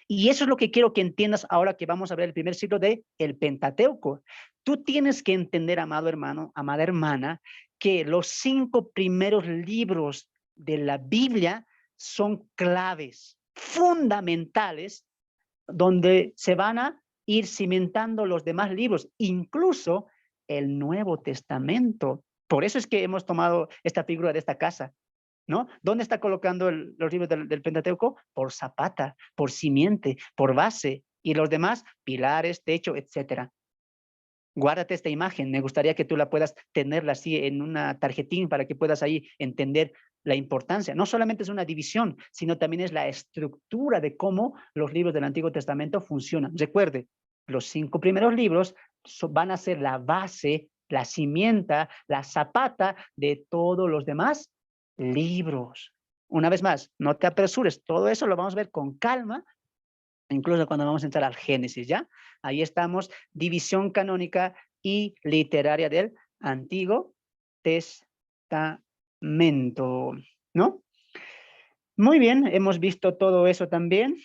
Y eso es lo que quiero que entiendas ahora que vamos a ver el primer siglo de el Pentateuco. Tú tienes que entender, amado hermano, amada hermana, que los 5 primeros libros de la Biblia son claves, fundamentales, donde se van a ir cimentando los demás libros, incluso el Nuevo Testamento. Por eso es que hemos tomado esta figura de esta casa, ¿no? ¿Dónde está colocando los libros del Pentateuco? Por zapata, por simiente, por base, y los demás, pilares, techo, etcétera. Guárdate esta imagen. Me gustaría que tú la puedas tenerla así en una tarjetín para que puedas ahí entender la importancia. No solamente es una división, sino también es la estructura de cómo los libros del Antiguo Testamento funcionan. Recuerde, los 5 primeros libros van a ser la base, la cimienta, la zapata de todos los demás libros. Una vez más, no te apresures, todo eso lo vamos a ver con calma, incluso cuando vamos a entrar al Génesis, ¿ya? Ahí estamos, división canónica y literaria del Antiguo Testamento, ¿no? Muy bien, hemos visto todo eso también.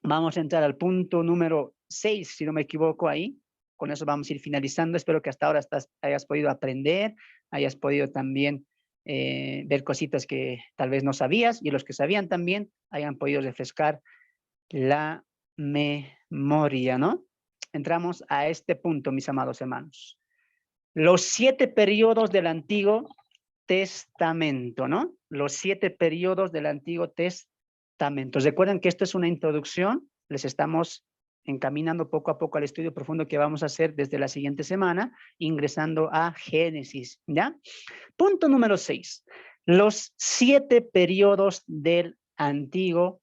Vamos a entrar al punto número 6, si no me equivoco ahí. Con eso vamos a ir finalizando. Espero que hasta ahora hayas podido aprender, hayas podido también ver cositas que tal vez no sabías, y los que sabían también hayan podido refrescar la memoria, ¿no? Entramos a este punto, mis amados hermanos. Los 7 periodos del Antiguo Testamento, ¿no? Los 7 periodos del Antiguo Testamento. Recuerden que esto es una introducción, les estamos encaminando poco a poco al estudio profundo que vamos a hacer desde la siguiente semana, ingresando a Génesis, ¿ya? Punto número 6. Los 7 periodos del Antiguo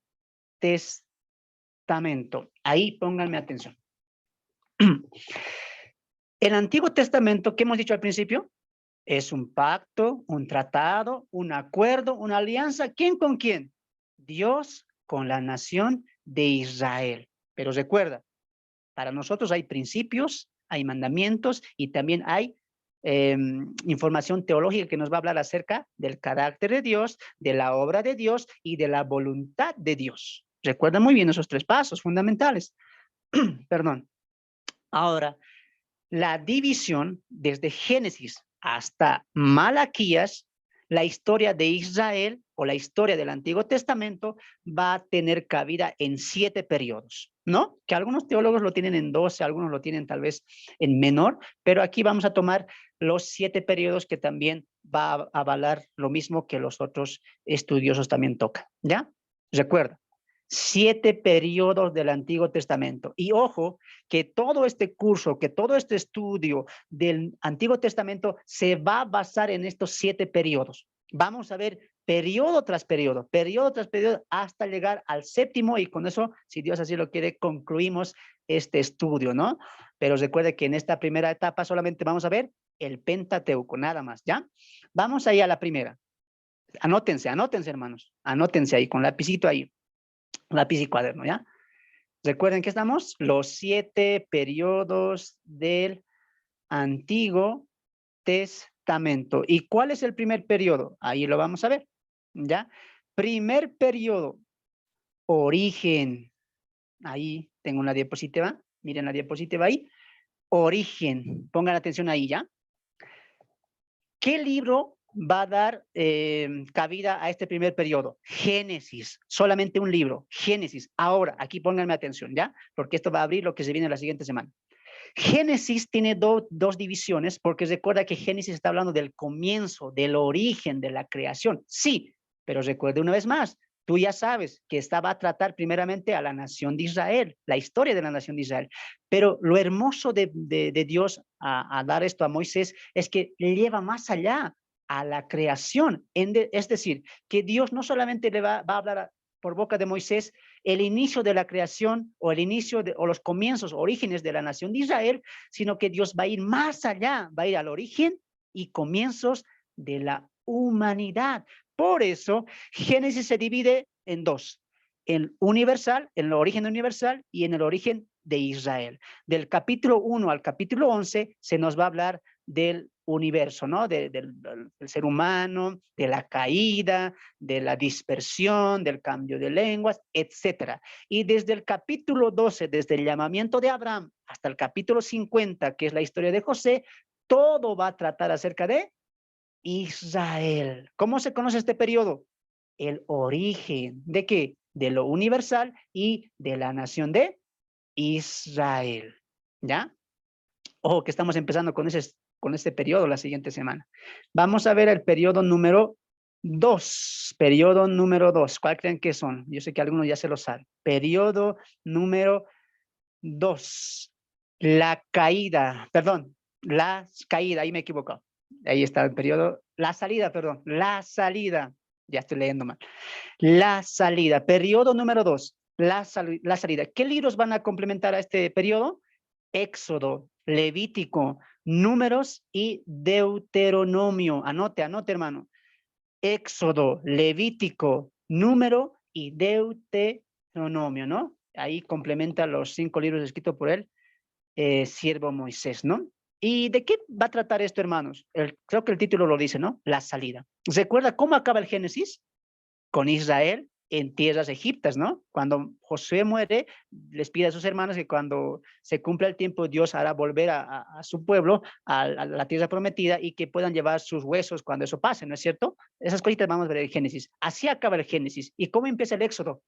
Testamento. Ahí pónganme atención. El Antiguo Testamento, ¿qué hemos dicho al principio? Es un pacto, un tratado, un acuerdo, una alianza. ¿Quién con quién? Dios con la nación de Israel. Pero recuerda, para nosotros hay principios, hay mandamientos y también hay información teológica que nos va a hablar acerca del carácter de Dios, de la obra de Dios y de la voluntad de Dios. Recuerda muy bien esos 3 pasos fundamentales. Perdón. Ahora, la división desde Génesis hasta Malaquías, la historia de Israel o la historia del Antiguo Testamento va a tener cabida en 7 periodos, ¿no? Que algunos teólogos lo tienen en 12, algunos lo tienen tal vez en menor, pero aquí vamos a tomar los 7 periodos que también va a avalar lo mismo que los otros estudiosos también tocan, ¿ya? Recuerda, 7 periodos del Antiguo Testamento. Y ojo, que todo este curso, que todo este estudio del Antiguo Testamento se va a basar en estos 7 periodos. Vamos a ver periodo tras periodo, hasta llegar al 7º, y con eso, si Dios así lo quiere, concluimos este estudio, ¿no? Pero recuerde que en esta primera etapa solamente vamos a ver el Pentateuco, nada más, ¿ya? Vamos ahí a la primera. Anótense, hermanos, anótense ahí con lapicito ahí. Lápiz y cuaderno, ¿ya? Recuerden que estamos los 7 periodos del Antiguo Testamento. ¿Y cuál es el primer periodo? Ahí lo vamos a ver, ¿ya? Primer periodo, origen. Ahí tengo una diapositiva. Miren la diapositiva ahí. Origen. Pongan atención ahí, ¿ya? ¿Qué libro va a dar cabida a este primer periodo? Génesis, solamente un libro, Génesis. Ahora, aquí pónganme atención, ¿ya? Porque esto va a abrir lo que se viene la siguiente semana. Génesis tiene dos divisiones, porque recuerda que Génesis está hablando del comienzo, del origen, de la creación. Sí, pero recuerde una vez más, tú ya sabes que esta va a tratar primeramente a la nación de Israel, la historia de la nación de Israel. Pero lo hermoso de Dios a dar esto a Moisés es que le lleva más allá a la creación. Es decir, que Dios no solamente le va a hablar por boca de Moisés el inicio de la creación o el inicio o los comienzos, orígenes de la nación de Israel, sino que Dios va a ir más allá, va a ir al origen y comienzos de la humanidad. Por eso, Génesis se divide en 2, en universal, en el origen universal y en el origen de Israel. Del capítulo 1 al capítulo 11 se nos va a hablar del universo, ¿no? Del ser humano, de la caída, de la dispersión, del cambio de lenguas, etcétera. Y desde el capítulo 12, desde el llamamiento de Abraham hasta el capítulo 50, que es la historia de José, todo va a tratar acerca de Israel. ¿Cómo se conoce este periodo? El origen de qué? De lo universal y de la nación de Israel. ¿Ya? Ojo que estamos empezando con este periodo la siguiente semana. Vamos a ver el periodo número 2. Periodo número 2. ¿Cuál creen que son? Yo sé que algunos ya se lo saben. Periodo número 2. La caída, perdón, la caída, ahí me equivoco. Ahí está el periodo, la salida, perdón, la salida. Ya estoy leyendo mal. La salida, periodo número 2, la salida. ¿Qué libros van a complementar a este periodo? Éxodo, Levítico, Números y Deuteronomio. Anote, anote, hermano. Éxodo, Levítico, Número y Deuteronomio, ¿no? Ahí complementa los 5 libros escritos por él siervo Moisés, ¿no? ¿Y de qué va a tratar esto, hermanos? Creo que el título lo dice, ¿no? La salida. ¿Recuerda cómo acaba el Génesis? Con Israel en tierras egiptas, ¿no? Cuando Josué muere, les pide a sus hermanos que cuando se cumpla el tiempo, Dios hará volver a su pueblo a la tierra prometida y que puedan llevar sus huesos cuando eso pase, ¿no es cierto? Esas cositas vamos a ver en Génesis. Así acaba el Génesis. ¿Y cómo empieza el Éxodo?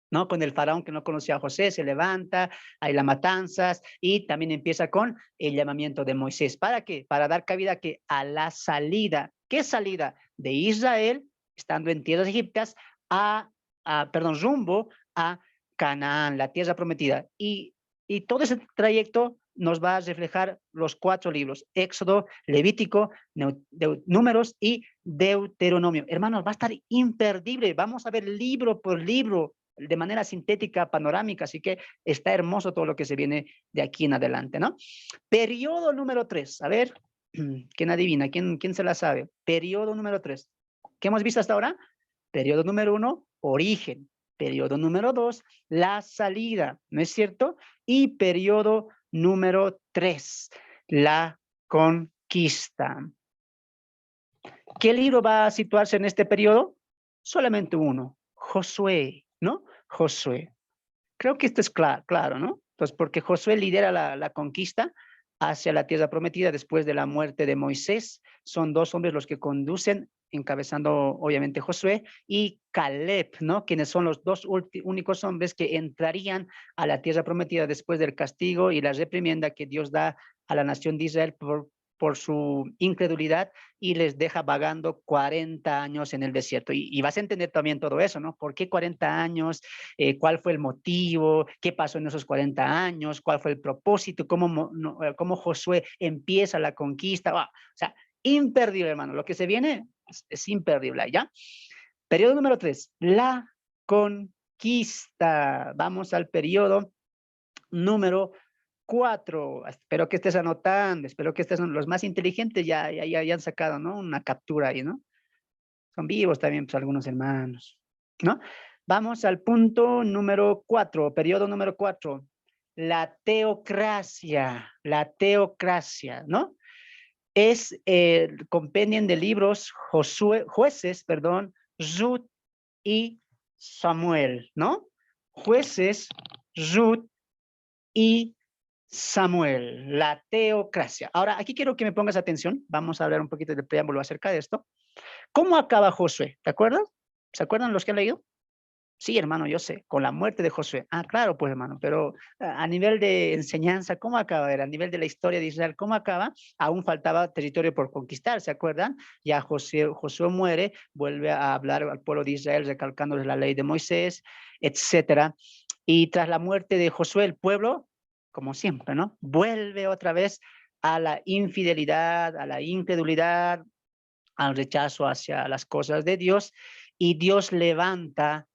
¿No? Con el faraón que no conocía a José, se levanta, hay las matanzas y también empieza con el llamamiento de Moisés. ¿Para qué? Para dar cabida que a la salida. ¿Qué salida? De Israel, estando en tierras egipcias, perdón, rumbo a Canaán, la tierra prometida. Y todo ese trayecto nos va a reflejar los 4 libros, Éxodo, Levítico, Números y Deuteronomio. Hermanos, va a estar imperdible. Vamos a ver libro por libro de manera sintética, panorámica, así que está hermoso todo lo que se viene de aquí en adelante, ¿no? Periodo número 3, a ver, ¿quién adivina? ¿Quién se la sabe? Periodo número 3. ¿Qué hemos visto hasta ahora? Periodo número 1, origen. Periodo número 2, la salida, ¿no es cierto? Y periodo número 3, la conquista. ¿Qué libro va a situarse en este periodo? Solamente uno, Josué, ¿no? Josué. Creo que esto es claro, ¿no? Entonces, porque Josué lidera la conquista hacia la tierra prometida después de la muerte de Moisés. Son 2 hombres los que conducen, encabezando obviamente Josué y Caleb, ¿no? Quienes son los 2 únicos hombres que entrarían a la tierra prometida después del castigo y la reprimienda que Dios da a la nación de Israel por su incredulidad y les deja vagando 40 años en el desierto. Y vas a entender también todo eso, ¿no? ¿Por qué 40 años? ¿Cuál fue el motivo? ¿Qué pasó en esos 40 años? ¿Cuál fue el propósito? ¿Cómo Josué empieza la conquista? O sea, imperdible, hermano. Lo que se viene es imperdible, ¿ya? Periodo número 3, la conquista. Vamos al periodo número 4. Espero que estés anotando, espero que estés, los más inteligentes ya han sacado, ¿no? Una captura ahí, ¿no? Son vivos también, pues, algunos hermanos, ¿no? Vamos al punto número 4, periodo número 4. La teocracia, ¿no? Es el compendio de libros jueces, perdón, Ruth y Samuel, ¿no? Jueces, Ruth y Samuel, la teocracia. Ahora, aquí quiero que me pongas atención. Vamos a hablar un poquito de preámbulo acerca de esto. ¿Cómo acaba Josué? ¿Te acuerdas? ¿Se acuerdan los que han leído? Sí, hermano, yo sé, con la muerte de Josué. Ah, claro, pues, hermano, pero a nivel de enseñanza, ¿cómo acaba? A nivel de la historia de Israel, ¿cómo acaba? Aún faltaba territorio por conquistar, ¿se acuerdan? Ya Josué muere, vuelve a hablar al pueblo de Israel, recalcándoles la ley de Moisés, etcétera. Y tras la muerte de Josué, el pueblo, como siempre, ¿no? Vuelve otra vez a la infidelidad, a la incredulidad, al rechazo hacia las cosas de Dios, y Dios levanta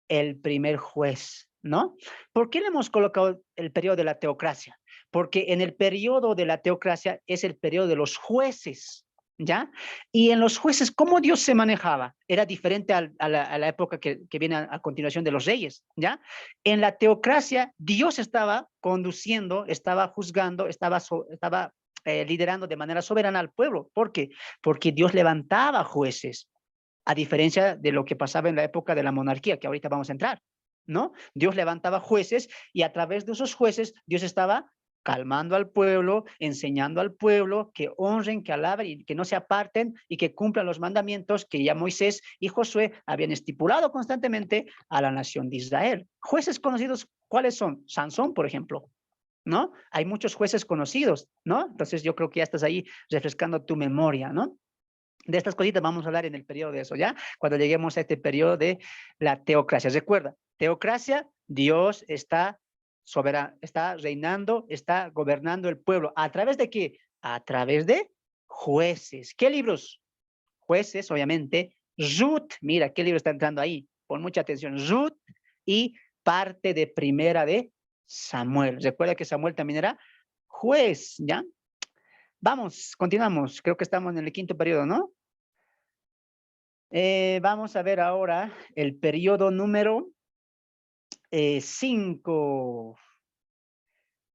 el primer juez, ¿no? ¿Por qué le hemos colocado el periodo de la teocracia? Porque en el periodo de la teocracia es el periodo de los jueces, ¿ya? Y en los jueces, ¿cómo Dios se manejaba? Era diferente a la época que viene a continuación de los reyes, ¿ya? En la teocracia, Dios estaba conduciendo, estaba juzgando, estaba liderando de manera soberana al pueblo. ¿Por qué? Porque Dios levantaba jueces, a diferencia de lo que pasaba en la época de la monarquía, que ahorita vamos a entrar, ¿no? Dios levantaba jueces y a través de esos jueces Dios estaba calmando al pueblo, enseñando al pueblo que honren, que alaben y que no se aparten y que cumplan los mandamientos que ya Moisés y Josué habían estipulado constantemente a la nación de Israel. Jueces conocidos, ¿cuáles son? Sansón, por ejemplo, ¿no? Hay muchos jueces conocidos, ¿no? Entonces yo creo que ya estás ahí refrescando tu memoria, ¿no? De estas cositas vamos a hablar en el periodo de eso, ¿ya? Cuando lleguemos a este periodo de la teocracia. Recuerda, teocracia, Dios está está reinando, está gobernando el pueblo. ¿A través de qué? A través de jueces. ¿Qué libros? Jueces, obviamente. Ruth, mira, ¿qué libro está entrando ahí? Pon mucha atención. Ruth y parte de Primera de Samuel. Recuerda que Samuel también era juez, ¿ya? Vamos, continuamos. Creo que estamos en el quinto periodo, ¿no? Vamos a ver ahora el periodo número 5.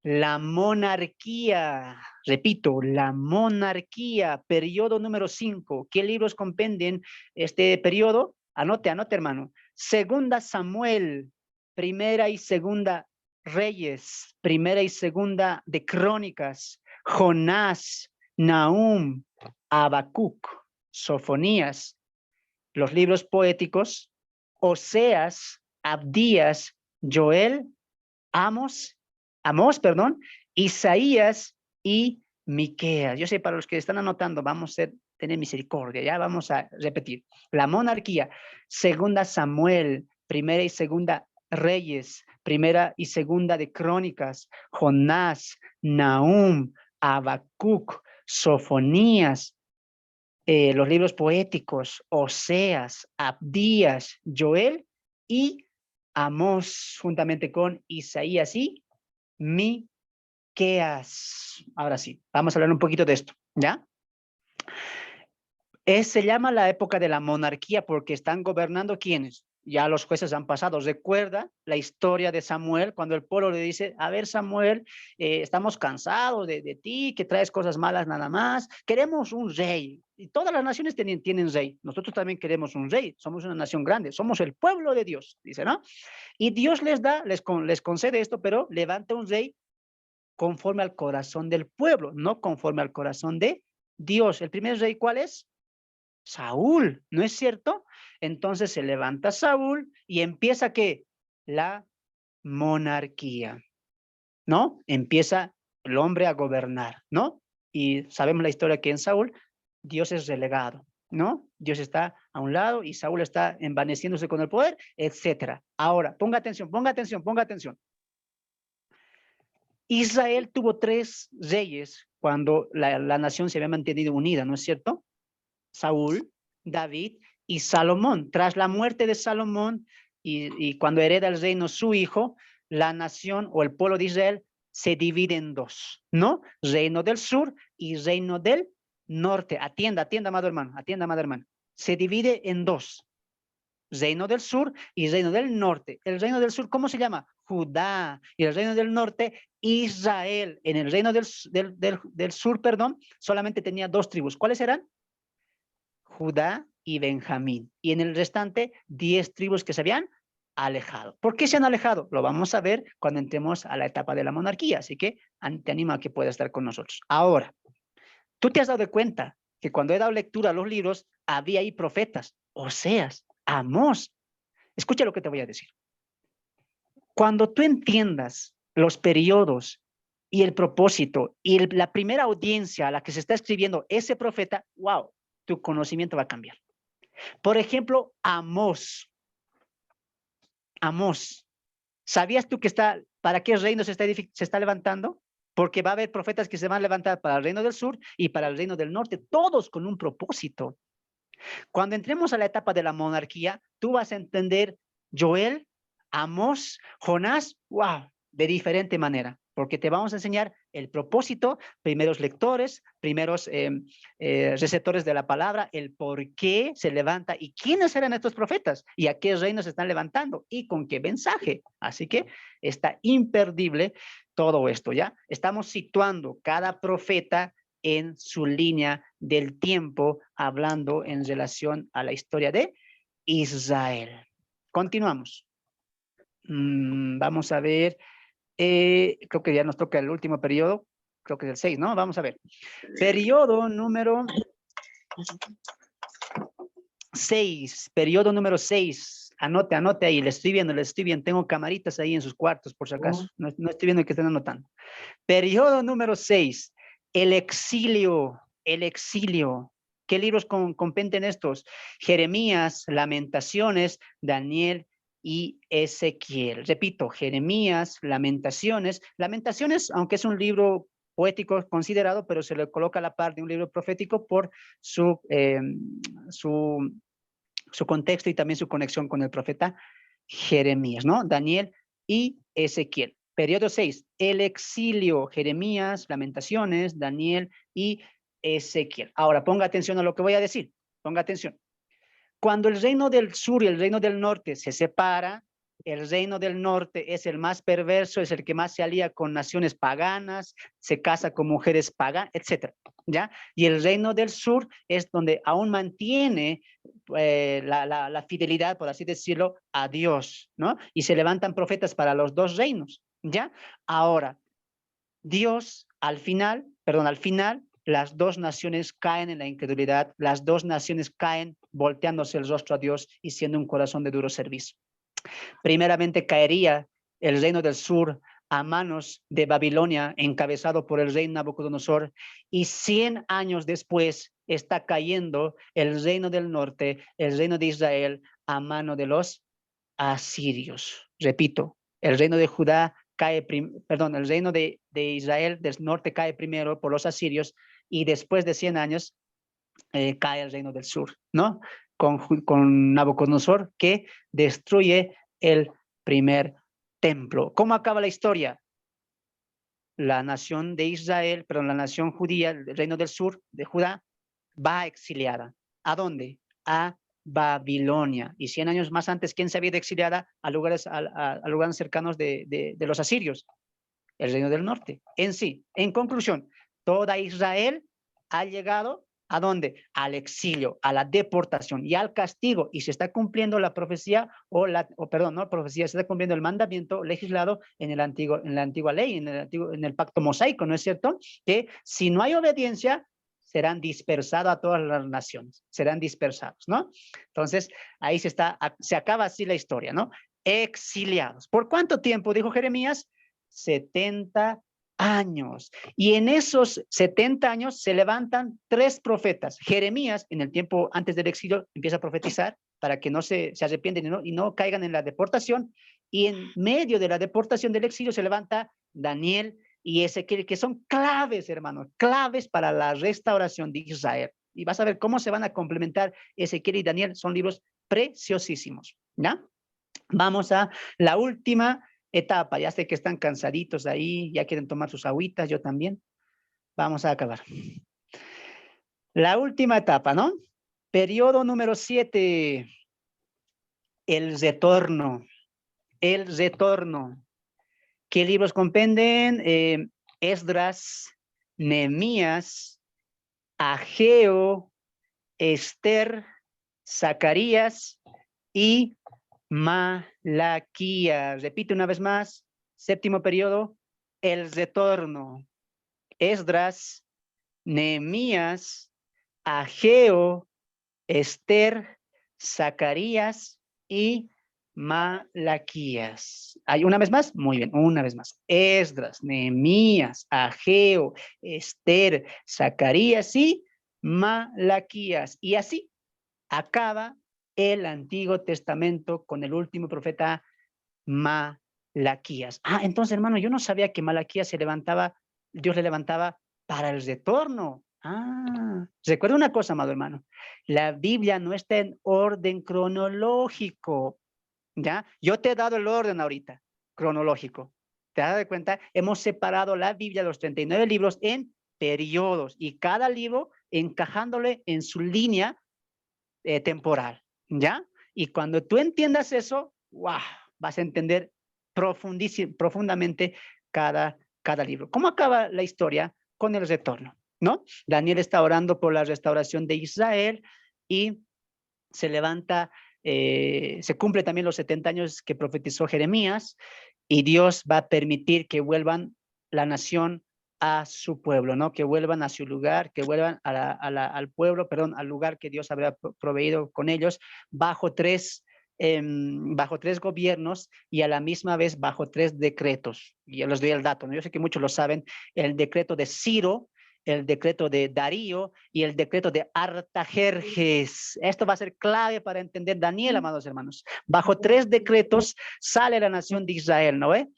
La monarquía, repito, la monarquía, periodo número 5. ¿Qué libros compenden este periodo? Anote, anote, hermano. Segunda Samuel, Primera y Segunda Reyes, Primera y Segunda de Crónicas, Jonás, Nahum, Habacuc, Sofonías, los libros poéticos, Oseas, Abdías, Joel, Amós, perdón, Isaías y Miqueas. Yo sé, para los que están anotando, vamos a tener misericordia, ya vamos a repetir. La monarquía, segunda Samuel, primera y segunda Reyes, primera y segunda de Crónicas, Jonás, Nahum, Habacuc, Sofonías, los libros poéticos, Oseas, Abdías, Joel y Amós, juntamente con Isaías y Miqueas. Ahora sí, vamos a hablar un poquito de esto, ¿ya? Se llama la época de la monarquía porque están gobernando ¿quiénes? Ya los jueces han pasado. Recuerda la historia de Samuel cuando el pueblo le dice, a ver Samuel, estamos cansados de ti, que traes cosas malas nada más, queremos un rey. Y todas las naciones tienen rey. Nosotros también queremos un rey. Somos una nación grande, somos el pueblo de Dios, dice, ¿no? Y Dios les concede esto, pero levanta un rey conforme al corazón del pueblo, no conforme al corazón de Dios. ¿El primer rey cuál es? Saúl, ¿no es cierto? Entonces se levanta Saúl y empieza ¿qué? La monarquía, ¿no? Empieza el hombre a gobernar, ¿no? Y sabemos la historia que en Saúl Dios es relegado, ¿no? Dios está a un lado y Saúl está envaneciéndose con el poder, etcétera. Ahora, ponga atención, ponga atención, ponga atención. Israel tuvo 3 reyes cuando la nación se había mantenido unida, ¿no es cierto? Saúl, David y Salomón. Tras la muerte de Salomón y cuando hereda el reino su hijo, la nación o el pueblo de Israel se divide en 2, ¿no? Reino del sur y reino del norte. Atienda, atienda, amado hermano, atienda, amado hermano. Se divide en 2. Reino del sur y reino del norte. El reino del sur, ¿cómo se llama? Judá. Y el reino del norte, Israel. En el reino del sur, perdón, solamente tenía 2 tribus. ¿Cuáles eran? Judá y Benjamín. Y en el restante, 10 tribus que se habían alejado. ¿Por qué se han alejado? Lo vamos a ver cuando entremos a la etapa de la monarquía. Así que te animo a que puedas estar con nosotros. Ahora, tú te has dado cuenta que cuando he dado lectura a los libros, había ahí profetas, Oseas, Amós. Escucha lo que te voy a decir. Cuando tú entiendas los periodos y el propósito y la primera audiencia a la que se está escribiendo ese profeta, wow, tu conocimiento va a cambiar. Por ejemplo, Amós. Amós. ¿Sabías tú que para qué reino se está levantando? Porque va a haber profetas que se van a levantar para el reino del sur y para el reino del norte, todos con un propósito. Cuando entremos a la etapa de la monarquía, tú vas a entender Joel, Amós, Jonás, wow, de diferente manera, porque te vamos a enseñar el propósito, primeros lectores, primeros receptores de la palabra, el por qué se levanta y quiénes eran estos profetas y a qué reinos se están levantando y con qué mensaje. Así que está imperdible todo esto, ¿ya? Estamos situando cada profeta en su línea del tiempo, hablando en relación a la historia de Israel. Continuamos. Vamos a ver, creo que ya nos toca el último periodo, creo que es el 6, ¿no? Vamos a ver. Periodo número 6, periodo número 6. Anote, anote ahí, le estoy viendo, tengo camaritas ahí en sus cuartos, por si acaso, no estoy viendo que estén anotando. Periodo número 6, el exilio, el exilio. ¿Qué libros compenden estos? Jeremías, Lamentaciones, Daniel y Ezequiel. Repito, Jeremías, Lamentaciones. Lamentaciones, aunque es un libro poético considerado, pero se le coloca a la par de un libro profético por su, su contexto y también su conexión con el profeta Jeremías, ¿no? Daniel y Ezequiel. Periodo 6, el exilio, Jeremías, Lamentaciones, Daniel y Ezequiel. Ahora, ponga atención a lo que voy a decir. Ponga atención. Cuando el reino del sur y el reino del norte se separa, el reino del norte es el más perverso, es el que más se alía con naciones paganas, se casa con mujeres paganas, etcétera, ¿ya? Y el reino del sur es donde aún mantiene la fidelidad, por así decirlo, a Dios, ¿no? Y se levantan profetas para los dos reinos, ¿ya? Ahora, Dios al final, las dos naciones caen en la incredulidad, las dos naciones caen volteándose el rostro a Dios y siendo un corazón de duro servicio. Primeramente caería el reino del sur a manos de Babilonia, encabezado por el rey Nabucodonosor, y 100 años después está cayendo el reino del norte, el reino de Israel, a mano de los asirios. Repito, el reino de Judá cae, el reino de Israel del norte cae primero por los asirios y después de 100 años cae el reino del sur, ¿no? Con Nabucodonosor que destruye el primer templo. ¿Cómo acaba la historia? La nación de Israel, perdón, la nación judía, el reino del sur de Judá, va exiliada. ¿A dónde? A Babilonia. Y 100 años más antes, ¿quién se había ido exiliada? A lugares, a lugares cercanos de los asirios, el reino del norte. En sí, en conclusión, toda Israel ha llegado ¿a dónde? Al exilio, a la deportación y al castigo. Y se está cumpliendo la profecía, perdón, no profecía, se está cumpliendo el mandamiento legislado en la antigua ley, en el pacto mosaico, ¿no es cierto? Que si no hay obediencia, serán dispersados a todas las naciones, serán dispersados, ¿no? Entonces, ahí se acaba así la historia, ¿no? Exiliados. ¿Por cuánto tiempo, dijo Jeremías? 70 años. Y en esos 70 años se levantan 3 profetas. Jeremías, en el tiempo antes del exilio, empieza a profetizar para que no se arrepienten y no caigan en la deportación. Y en medio de la deportación del exilio se levanta Daniel y Ezequiel, que son claves, hermanos, claves para la restauración de Israel. Y vas a ver cómo se van a complementar Ezequiel y Daniel. Son libros preciosísimos, ¿ya? Vamos a la última etapa. Ya sé que están cansaditos ahí, ya quieren tomar sus agüitas, yo también. Vamos a acabar. La última etapa, ¿no? Periodo número 7. El retorno. El retorno. ¿Qué libros comprenden? Esdras, Nehemías, Ageo, Esther, Zacarías y Malaquías. Repite una vez más. Séptimo periodo, el retorno. Esdras, Nehemías, Ageo, Esther, Zacarías y Malaquías. ¿Hay una vez más? Muy bien, una vez más. Esdras, Nehemías, Ageo, Esther, Zacarías y Malaquías. Y así acaba el Antiguo Testamento con el último profeta Malaquías. Entonces, hermano, yo no sabía que Malaquías Dios le levantaba para el retorno. Recuerda una cosa, amado hermano, la Biblia no está en orden cronológico, ¿ya? Yo te he dado el orden ahorita, cronológico. ¿Te das de cuenta? Hemos separado la Biblia, los 39 libros, en periodos y cada libro encajándole en su línea temporal, ¿ya? Y cuando tú entiendas eso, wow, vas a entender profundamente cada libro. ¿Cómo acaba la historia? Con el retorno, ¿no? Daniel está orando por la restauración de Israel y se levanta, se cumple también los 70 años que profetizó Jeremías y Dios va a permitir que vuelvan la nación a su pueblo, ¿no? Que vuelvan a su lugar, que vuelvan al pueblo, perdón, al lugar que Dios habrá proveído con ellos, bajo tres gobiernos y a la misma vez bajo 3 decretos. Y yo les doy el dato, ¿no? Yo sé que muchos lo saben, el decreto de Ciro, el decreto de Darío y el decreto de Artajerjes. Esto va a ser clave para entender Daniel, amados hermanos. Bajo 3 decretos sale la nación de Israel, ¿no ve?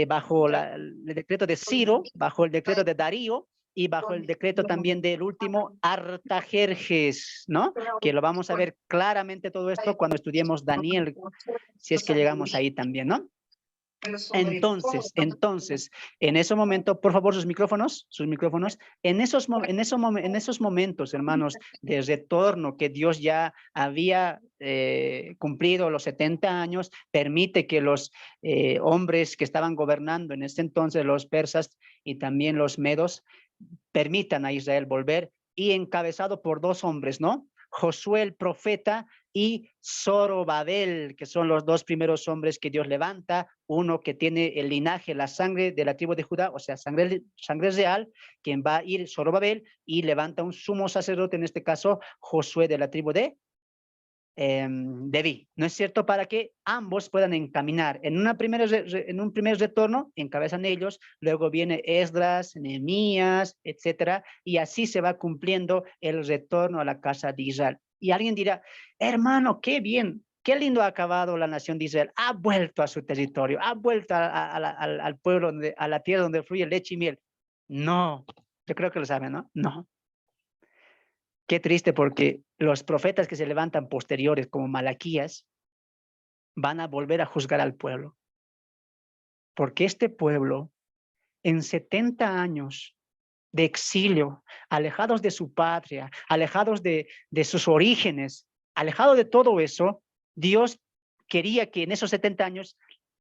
Bajo el decreto de Ciro, bajo el decreto de Darío y bajo el decreto también del último Artajerjes, ¿no? Que lo vamos a ver claramente todo esto cuando estudiemos Daniel, si es que llegamos ahí también, ¿no? Entonces, en ese momento, por favor, sus micrófonos, en esos momentos, hermanos, de retorno que Dios ya había cumplido los 70 años, permite que los hombres que estaban gobernando en ese entonces, los persas y también los medos, permitan a Israel volver, y encabezado por 2 hombres, ¿no? Josué el profeta y Zorobabel, que son los 2 primeros hombres que Dios levanta, uno que tiene el linaje, la sangre de la tribu de Judá, o sea, sangre real, quien va a ir Zorobabel, y levanta un sumo sacerdote, en este caso Josué de la tribu de Leví, ¿no es cierto? Para que ambos puedan encaminar. En un primer retorno encabezan ellos, luego viene Esdras, Nehemías, etcétera, y así se va cumpliendo el retorno a la casa de Israel. Y alguien dirá, hermano, qué bien, qué lindo ha acabado la nación de Israel, ha vuelto a su territorio, ha vuelto al pueblo, a la tierra donde fluye leche y miel. No, yo creo que lo saben, ¿no? No. Qué triste, porque los profetas que se levantan posteriores, como Malaquías, van a volver a juzgar al pueblo. Porque este pueblo, en 70 años de exilio, alejados de su patria, alejados de sus orígenes, alejados de todo eso, Dios quería que en esos 70 años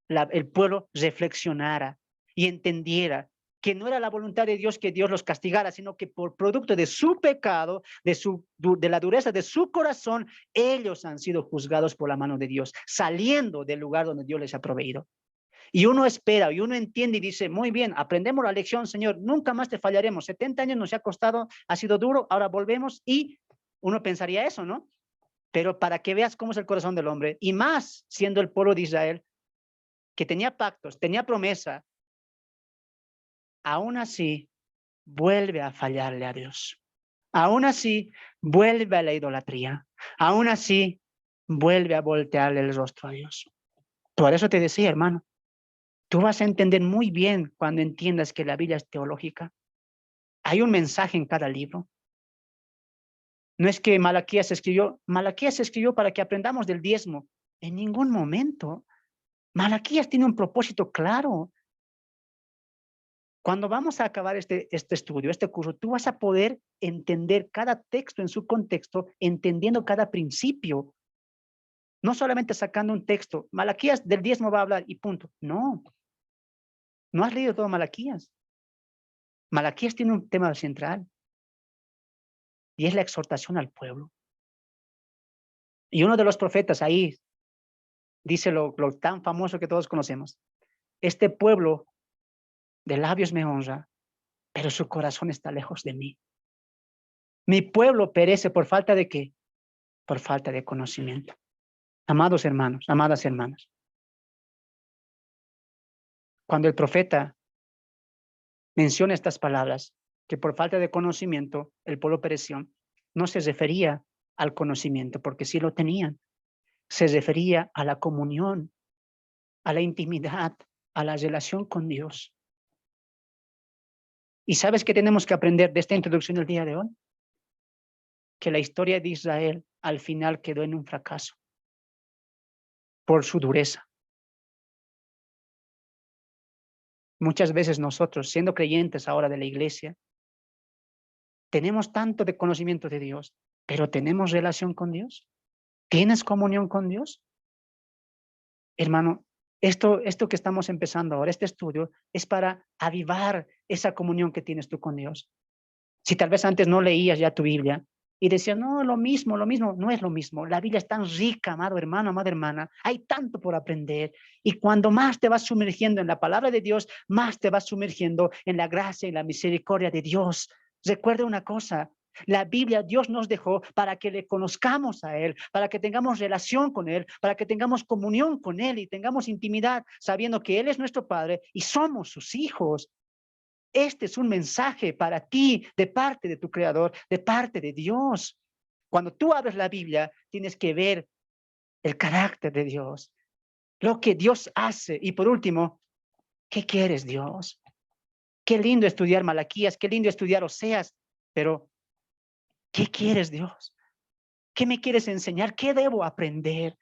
el pueblo reflexionara y entendiera que no era la voluntad de Dios que Dios los castigara, sino que por producto de su pecado, de la dureza de su corazón, ellos han sido juzgados por la mano de Dios, saliendo del lugar donde Dios les ha proveído. Y uno espera, y uno entiende y dice, muy bien, aprendemos la lección, Señor, nunca más te fallaremos. 70 años nos ha costado, ha sido duro, ahora volvemos, y uno pensaría eso, ¿no? Pero para que veas cómo es el corazón del hombre, y más siendo el pueblo de Israel, que tenía pactos, tenía promesa, aún así vuelve a fallarle a Dios. Aún así vuelve a la idolatría. Aún así vuelve a voltearle el rostro a Dios. Por eso te decía, hermano, tú vas a entender muy bien cuando entiendas que la Biblia es teológica. Hay un mensaje en cada libro. No es que Malaquías escribió para que aprendamos del diezmo. En ningún momento. Malaquías tiene un propósito claro. Cuando vamos a acabar este estudio, este curso, tú vas a poder entender cada texto en su contexto, entendiendo cada principio. No solamente sacando un texto. Malaquías del diezmo va a hablar y punto. No. No has leído todo Malaquías. Malaquías tiene un tema central. Y es la exhortación al pueblo. Y uno de los profetas ahí dice lo tan famoso que todos conocemos. Este pueblo de labios me honra, pero su corazón está lejos de mí. Mi pueblo perece por falta de ¿qué? Por falta de conocimiento. Amados hermanos, amadas hermanas. Cuando el profeta menciona estas palabras, que por falta de conocimiento el pueblo pereció, no se refería al conocimiento, porque sí lo tenían. Se refería a la comunión, a la intimidad, a la relación con Dios. ¿Y sabes qué tenemos que aprender de esta introducción del día de hoy? Que la historia de Israel al final quedó en un fracaso por su dureza. Muchas veces nosotros, siendo creyentes ahora de la iglesia, tenemos tanto de conocimiento de Dios, pero ¿tenemos relación con Dios? ¿Tienes comunión con Dios? Hermano, esto que estamos empezando ahora, este estudio, es para avivar esa comunión que tienes tú con Dios. Si tal vez antes no leías ya tu Biblia y decías, no, lo mismo, no es lo mismo. La Biblia es tan rica, amado hermano, amada hermana. Hay tanto por aprender. Y cuando más te vas sumergiendo en la palabra de Dios, más te vas sumergiendo en la gracia y la misericordia de Dios. Recuerda una cosa, la Biblia Dios nos dejó para que le conozcamos a Él, para que tengamos relación con Él, para que tengamos comunión con Él y tengamos intimidad, sabiendo que Él es nuestro Padre y somos sus hijos. Este es un mensaje para ti de parte de tu Creador, de parte de Dios. Cuando tú abres la Biblia, tienes que ver el carácter de Dios, lo que Dios hace. Y por último, ¿qué quieres, Dios? Qué lindo estudiar Malaquías, qué lindo estudiar Oseas, pero ¿qué quieres, Dios? ¿Qué me quieres enseñar? ¿Qué debo aprender?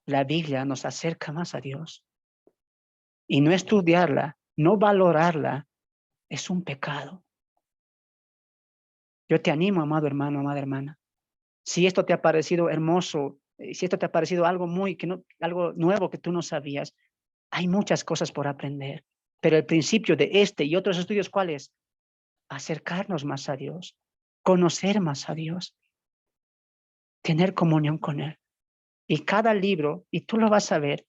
La Biblia nos acerca más a Dios. Y no estudiarla, no valorarla, es un pecado. Yo te animo, amado hermano, amada hermana. Si esto te ha parecido hermoso, si esto te ha parecido algo algo nuevo que tú no sabías, hay muchas cosas por aprender. Pero el principio de este y otros estudios, ¿cuál es? Acercarnos más a Dios, conocer más a Dios, tener comunión con Él. Y cada libro, y tú lo vas a ver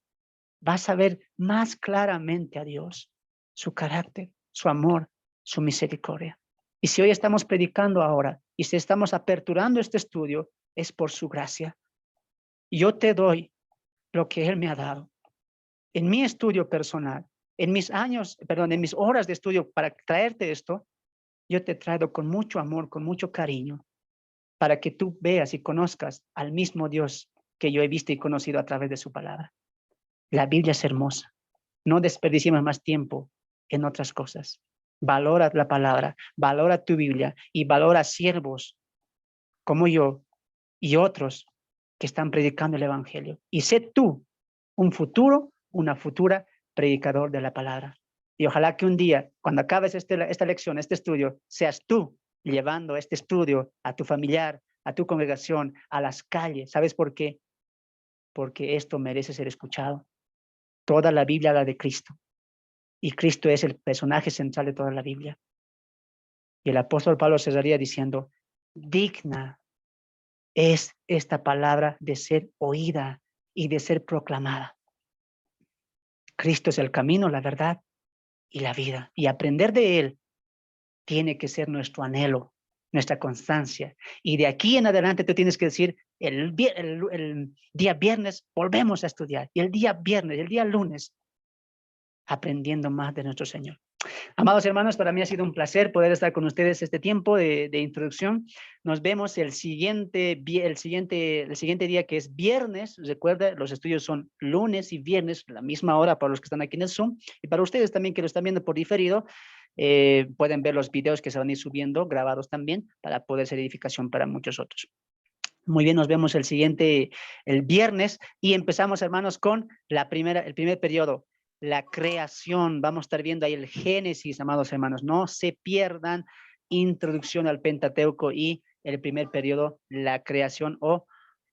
más claramente a Dios, su carácter, su amor, su misericordia. Y si hoy estamos predicando ahora, y si estamos aperturando este estudio, es por su gracia. Yo te doy lo que Él me ha dado. En mi estudio personal, en mis en mis horas de estudio para traerte esto, yo te traigo con mucho amor, con mucho cariño, para que tú veas y conozcas al mismo Dios que yo he visto y conocido a través de su palabra. La Biblia es hermosa. No desperdiciemos más tiempo en otras cosas. Valora la palabra, valora tu Biblia y valora siervos como yo y otros que están predicando el Evangelio. Y sé tú una futura predicador de la palabra. Y ojalá que un día, cuando acabes esta lección, este estudio, seas tú llevando este estudio a tu familiar, a tu congregación, a las calles. ¿Sabes por qué? Porque esto merece ser escuchado. Toda la Biblia habla de Cristo. Y Cristo es el personaje central de toda la Biblia. Y el apóstol Pablo cerraría diciendo, digna es esta palabra de ser oída y de ser proclamada. Cristo es el camino, la verdad y la vida. Y aprender de Él tiene que ser nuestro anhelo, nuestra constancia. Y de aquí en adelante tú tienes que decir, el día viernes volvemos a estudiar. Y el día viernes, el día lunes, aprendiendo más de nuestro Señor. Amados hermanos, para mí ha sido un placer poder estar con ustedes este tiempo de introducción. Nos vemos el siguiente día, que es viernes. Recuerda, los estudios son lunes y viernes, la misma hora para los que están aquí en el Zoom. Y para ustedes también que lo están viendo por diferido, pueden ver los videos que se van a ir subiendo, grabados también, para poder ser edificación para muchos otros. Muy bien, nos vemos el viernes y empezamos, hermanos, con el primer periodo, la creación. Vamos a estar viendo ahí el Génesis, amados hermanos. No se pierdan introducción al Pentateuco y el primer periodo, la creación o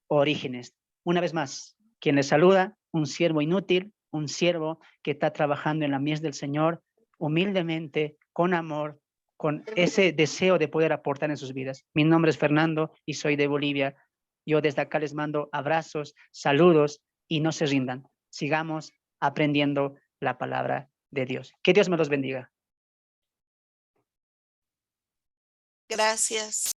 orígenes. Una vez más, quien les saluda, un siervo inútil, un siervo que está trabajando en la mies del Señor, humildemente, con amor, con ese deseo de poder aportar en sus vidas. Mi nombre es Fernando y soy de Bolivia. Yo desde acá les mando abrazos, saludos y no se rindan. Sigamos aprendiendo la palabra de Dios. Que Dios me los bendiga. Gracias.